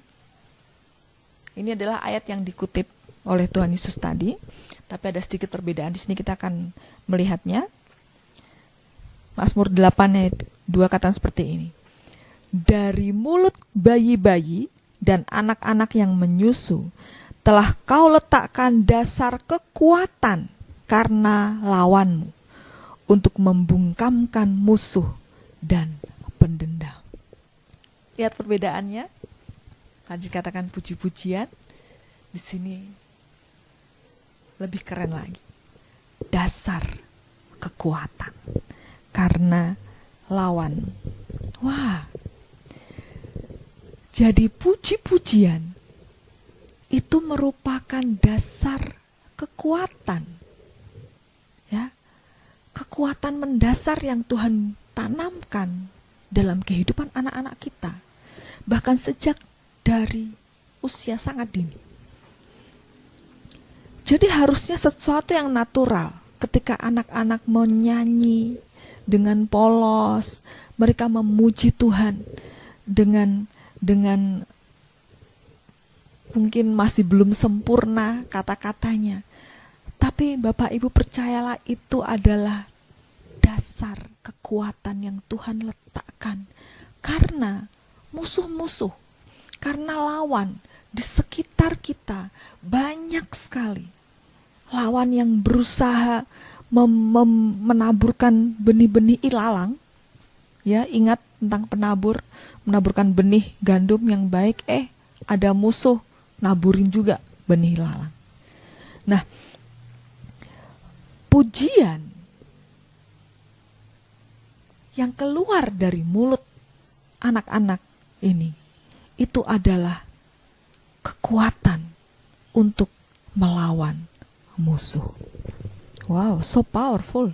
ini adalah ayat yang dikutip oleh Tuhan Yesus tadi, tapi ada sedikit perbedaan. Di sini kita akan melihatnya. Mazmur 8 ayat 2 kata seperti ini. Dari mulut bayi-bayi dan anak-anak yang menyusu, telah kau letakkan dasar kekuatan karena lawanmu, untuk membungkamkan musuh dan pendendam. Lihat perbedaannya. Tadi katakan puji-pujian, di sini lebih keren lagi. Dasar kekuatan karena lawan. Wah. Jadi puji-pujian itu merupakan dasar kekuatan. Ya. Kekuatan mendasar yang Tuhan tanamkan dalam kehidupan anak-anak kita. Bahkan sejak dari usia sangat dini. Jadi harusnya sesuatu yang natural ketika anak-anak menyanyi dengan polos, mereka memuji Tuhan dengan mungkin masih belum sempurna kata-katanya. Tapi Bapak Ibu percayalah, itu adalah dasar kekuatan yang Tuhan letakkan. Karena musuh-musuh, karena lawan di sekitar kita banyak sekali. Lawan yang berusaha menaburkan benih-benih ilalang. Ya, ingat tentang penabur, menaburkan benih gandum yang baik, ada musuh naburin juga benih lalang. Nah, pujian yang keluar dari mulut anak-anak ini itu adalah kekuatan untuk melawan musuh. Wow, so powerful.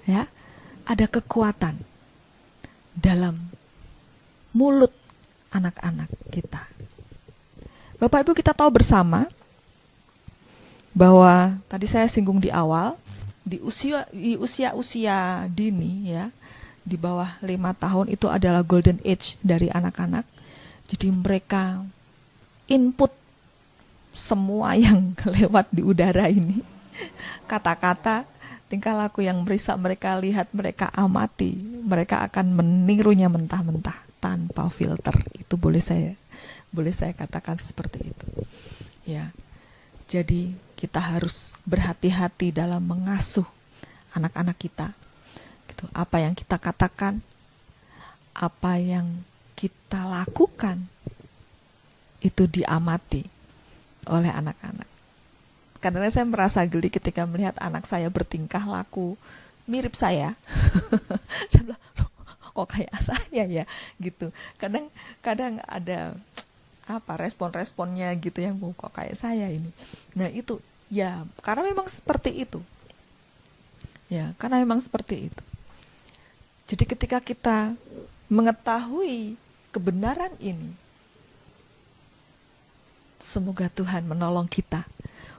Ya, ada kekuatan dalam mulut anak-anak kita. Bapak Ibu, kita tahu bersama bahwa tadi saya singgung di awal, di usia dini ya, di bawah 5 tahun itu adalah golden age dari anak-anak. Jadi mereka input semua yang lewat di udara ini. Kata-kata, tingkah laku yang bisa mereka lihat, mereka amati, mereka akan menirunya mentah-mentah tanpa filter. Itu boleh saya katakan seperti itu. Ya. Jadi kita harus berhati-hati dalam mengasuh anak-anak kita. Gitu. Apa yang kita katakan, apa yang kita lakukan, itu diamati oleh anak-anak. Karena saya merasa geli ketika melihat anak saya bertingkah laku mirip saya. Saya bilang, kok kayak saya ya, gitu. Kadang ada respon-responnya gitu yang kok kayak saya ini. Nah itu ya karena memang seperti itu. Ya, karena memang seperti itu. Jadi ketika kita mengetahui kebenaran ini, semoga Tuhan menolong kita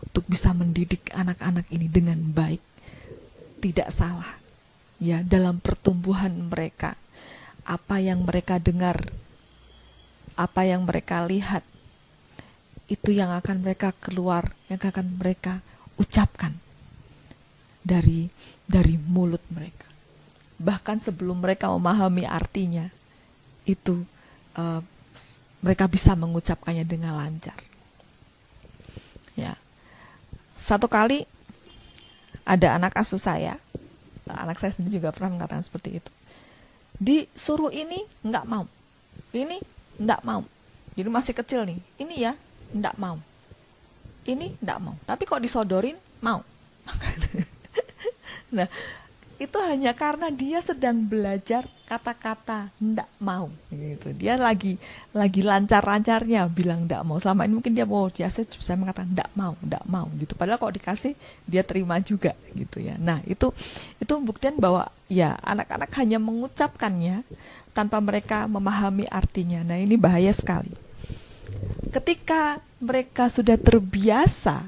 untuk bisa mendidik anak-anak ini dengan baik, tidak salah. Ya, dalam pertumbuhan mereka, apa yang mereka dengar, apa yang mereka lihat, itu yang akan mereka keluar, yang akan mereka ucapkan dari mulut mereka. Bahkan sebelum mereka memahami artinya, itu mereka bisa mengucapkannya dengan lancar. Ya, satu kali ada anak asuh saya, anak saya sendiri juga pernah mengatakan seperti itu. Disuruh ini nggak mau, ini nggak mau. Jadi masih kecil nih, ini ya nggak mau, ini nggak mau. Tapi kok disodorin mau. Nah, itu hanya karena dia sedang belajar kata-kata ndak mau gitu. Dia lagi lancar-lancarnya bilang ndak mau. Selama ini mungkin dia saya mengatakan ndak mau gitu. Padahal kalau dikasih dia terima juga gitu ya. Nah, itu buktian bahwa ya anak-anak hanya mengucapkannya tanpa mereka memahami artinya. Nah, ini bahaya sekali. Ketika mereka sudah terbiasa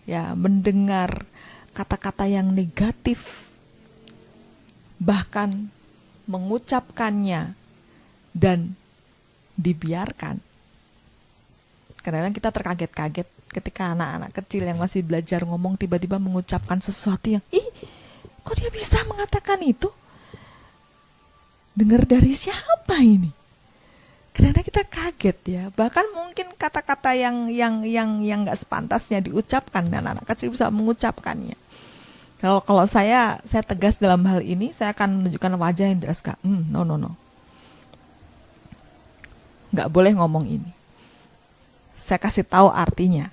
ya mendengar kata-kata yang negatif, bahkan mengucapkannya dan dibiarkan. Kadang-kadang kita terkaget-kaget ketika anak-anak kecil yang masih belajar ngomong tiba-tiba mengucapkan sesuatu yang, kok dia bisa mengatakan itu? Dengar dari siapa ini? Kadang-kadang kita kaget ya. Bahkan mungkin kata-kata yang nggak sepantasnya diucapkan dan anak kecil bisa mengucapkannya. Kalau saya tegas dalam hal ini, saya akan menunjukkan wajah yang jelas, Kak. No. Nggak boleh ngomong ini. Saya kasih tahu artinya.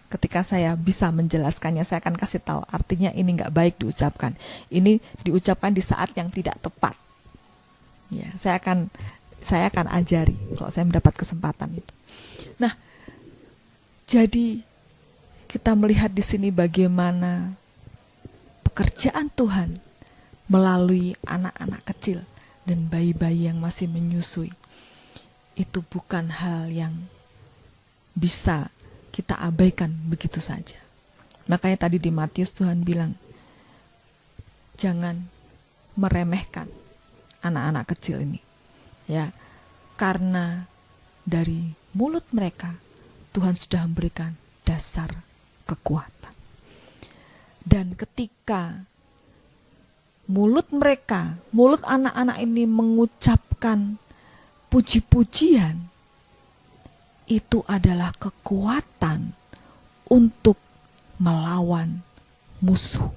Ketika saya bisa menjelaskannya, saya akan kasih tahu artinya ini nggak baik diucapkan. Ini diucapkan di saat yang tidak tepat. Ya, saya akan ajari kalau saya mendapat kesempatan itu. Nah, jadi kita melihat di sini bagaimana pekerjaan Tuhan melalui anak-anak kecil dan bayi-bayi yang masih menyusui. Itu bukan hal yang bisa kita abaikan begitu saja. Makanya tadi di Matius Tuhan bilang, jangan meremehkan anak-anak kecil ini. Ya, karena dari mulut mereka Tuhan sudah memberikan dasar kekuatan. Dan ketika mulut anak-anak ini mengucapkan puji-pujian, itu adalah kekuatan untuk melawan musuh.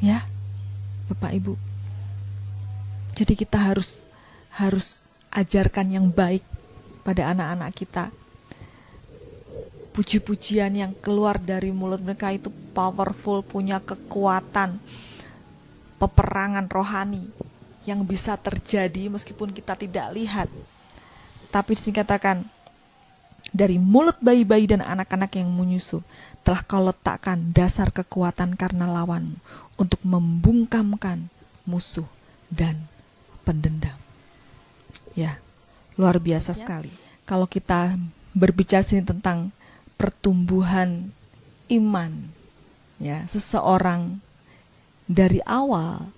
Ya, Bapak Ibu. Jadi kita harus harus ajarkan yang baik pada anak-anak kita. Puji-pujian yang keluar dari mulut mereka itu powerful, punya kekuatan peperangan rohani yang bisa terjadi meskipun kita tidak lihat. Tapi dikatakan, dari mulut bayi-bayi dan anak-anak yang menyusu telah kau letakkan dasar kekuatan karena lawanmu untuk membungkamkan musuh dan pendendam. Ya, luar biasa sekali. Kalau kita berbicara sini tentang pertumbuhan iman, ya, seseorang dari awal,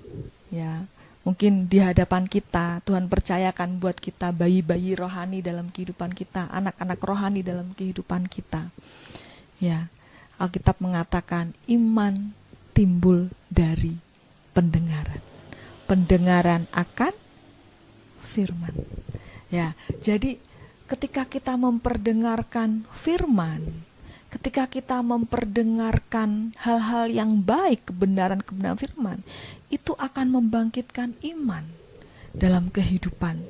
ya, mungkin di hadapan kita Tuhan percayakan buat kita bayi-bayi rohani dalam kehidupan kita, anak-anak rohani dalam kehidupan kita. Ya, Alkitab mengatakan iman timbul dari pendengaran. Pendengaran akan firman. Ya, jadi ketika kita memperdengarkan firman, ketika kita memperdengarkan hal-hal yang baik, kebenaran-kebenaran firman, itu akan membangkitkan iman dalam kehidupan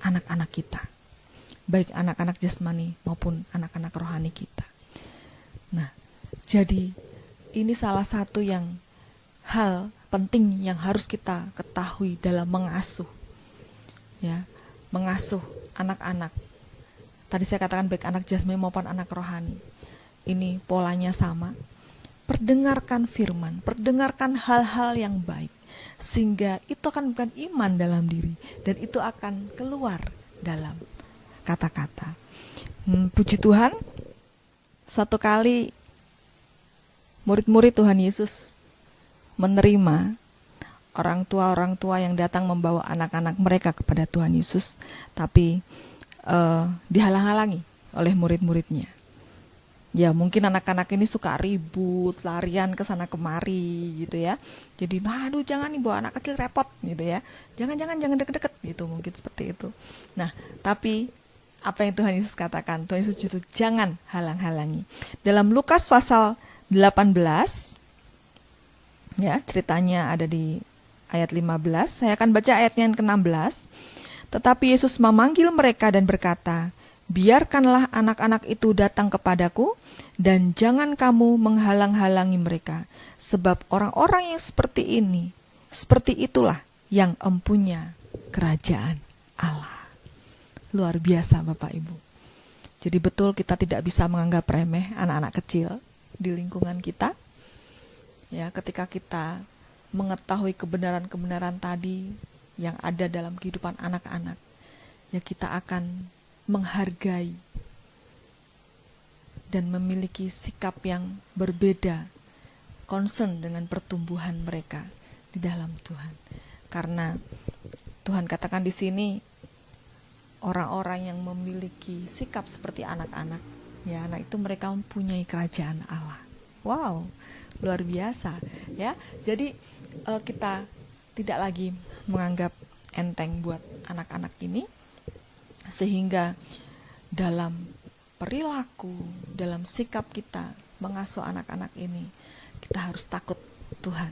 anak-anak kita, baik anak-anak jasmani maupun anak-anak rohani kita. Nah, jadi ini salah satu yang hal penting yang harus kita ketahui dalam mengasuh, ya, mengasuh anak-anak. Tadi saya katakan baik anak jasmani maupun anak rohani. Ini polanya sama. Perdengarkan firman, perdengarkan hal-hal yang baik, sehingga itu akan bukan iman dalam diri, dan itu akan keluar dalam kata-kata. Puji Tuhan, suatu kali murid-murid Tuhan Yesus menerima orang tua yang datang membawa anak-anak mereka kepada Tuhan Yesus, tapi dihalang-halangi oleh murid-muridnya. Ya, mungkin anak-anak ini suka ribut, larian ke sana kemari gitu ya. Jadi, aduh jangan nih bawa anak kecil repot gitu ya. Jangan deket-deket gitu, mungkin seperti itu. Nah, tapi apa yang Tuhan Yesus katakan? Tuhan Yesus justru jangan halang-halangi. Dalam Lukas pasal 18, ya, ceritanya ada di ayat 15. Saya akan baca ayatnya yang ke-16. Tetapi Yesus memanggil mereka dan berkata, biarkanlah anak-anak itu datang kepadaku, dan jangan kamu menghalang-halangi mereka, sebab orang-orang yang seperti ini, seperti itulah yang empunya kerajaan Allah. Luar biasa Bapak Ibu. Jadi betul kita tidak bisa menganggap remeh anak-anak kecil di lingkungan kita. Ya, ketika kita mengetahui kebenaran-kebenaran tadi yang ada dalam kehidupan anak-anak, ya kita akan menghargai dan memiliki sikap yang berbeda, concern dengan pertumbuhan mereka di dalam Tuhan. Karena Tuhan katakan di sini orang-orang yang memiliki sikap seperti anak-anak, ya, anak itu mereka mempunyai kerajaan Allah. Wow, luar biasa, ya. Jadi kita tidak lagi menganggap enteng buat anak-anak ini, sehingga dalam perilaku, dalam sikap kita mengasuh anak-anak ini, kita harus takut Tuhan,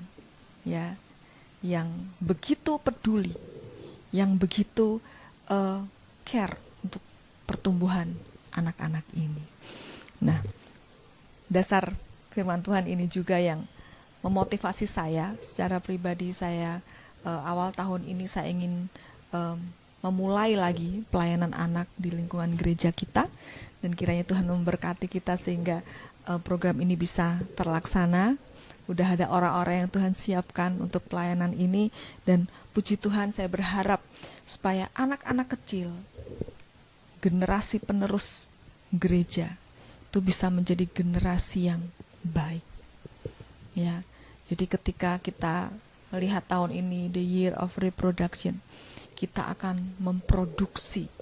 ya, yang begitu peduli, yang begitu care untuk pertumbuhan anak-anak ini. Nah, dasar firman Tuhan ini juga yang memotivasi saya secara pribadi. Saya awal tahun ini saya ingin memulai lagi pelayanan anak di lingkungan gereja kita, dan kiranya Tuhan memberkati kita sehingga program ini bisa terlaksana. Udah ada orang-orang yang Tuhan siapkan untuk pelayanan ini, dan puji Tuhan saya berharap supaya anak-anak kecil, generasi penerus gereja itu bisa menjadi generasi yang baik. Ya, jadi ketika kita melihat tahun ini the year of reproduction, kita akan memproduksi,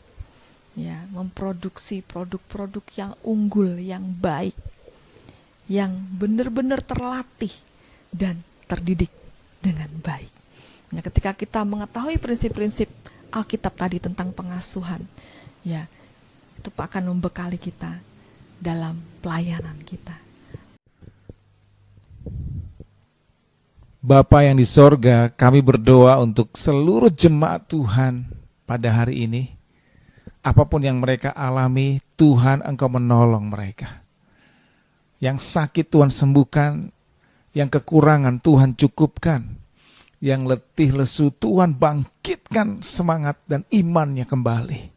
ya, memproduksi produk-produk yang unggul, yang baik, yang benar-benar terlatih dan terdidik dengan baik. Nah, ketika kita mengetahui prinsip-prinsip Alkitab tadi tentang pengasuhan, ya, itu akan membekali kita dalam pelayanan kita. Bapa yang di sorga, kami berdoa untuk seluruh jemaat Tuhan pada hari ini. Apapun yang mereka alami, Tuhan Engkau menolong mereka. Yang sakit Tuhan sembuhkan, yang kekurangan Tuhan cukupkan, yang letih lesu Tuhan bangkitkan semangat dan imannya kembali.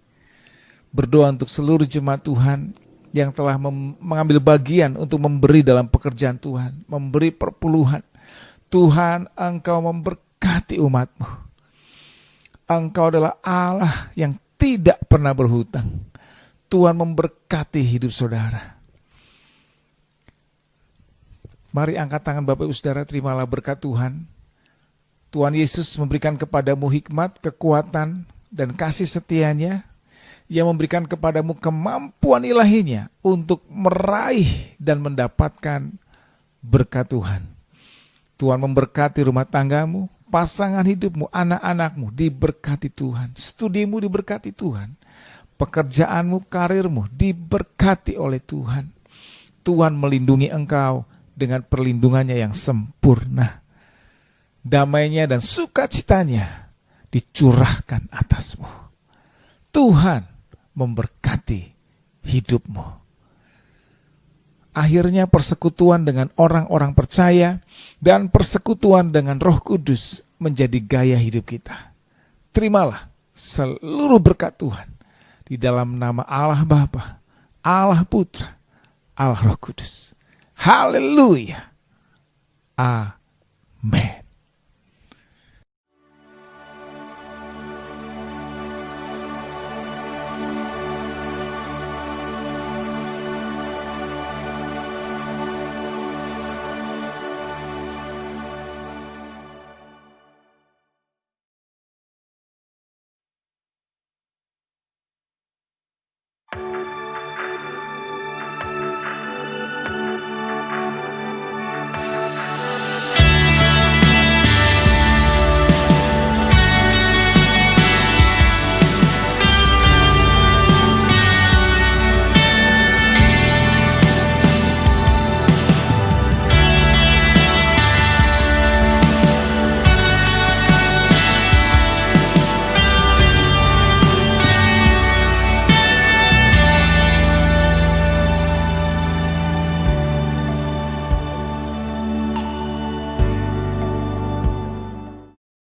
Berdoa untuk seluruh jemaat Tuhan yang telah mengambil bagian untuk memberi dalam pekerjaan Tuhan, memberi perpuluhan. Tuhan, Engkau memberkati umat-Mu. Engkau adalah Allah yang tidak pernah berhutang. Tuhan memberkati hidup saudara. Mari angkat tangan Bapak Ibu Saudara, terimalah berkat Tuhan. Tuhan Yesus memberikan kepadamu hikmat, kekuatan, dan kasih setianya. Yang memberikan kepadamu kemampuan ilahinya untuk meraih dan mendapatkan berkat Tuhan. Tuhan memberkati rumah tanggamu, pasangan hidupmu, anak-anakmu diberkati Tuhan. Studimu diberkati Tuhan. Pekerjaanmu, karirmu diberkati oleh Tuhan. Tuhan melindungi engkau dengan perlindungannya yang sempurna. Damainya dan sukacitanya dicurahkan atasmu. Tuhan memberkati hidupmu. Akhirnya persekutuan dengan orang-orang percaya dan persekutuan dengan Roh Kudus menjadi gaya hidup kita. Terimalah seluruh berkat Tuhan di dalam nama Allah Bapa, Allah Putra, Allah Roh Kudus. Haleluya. Amin.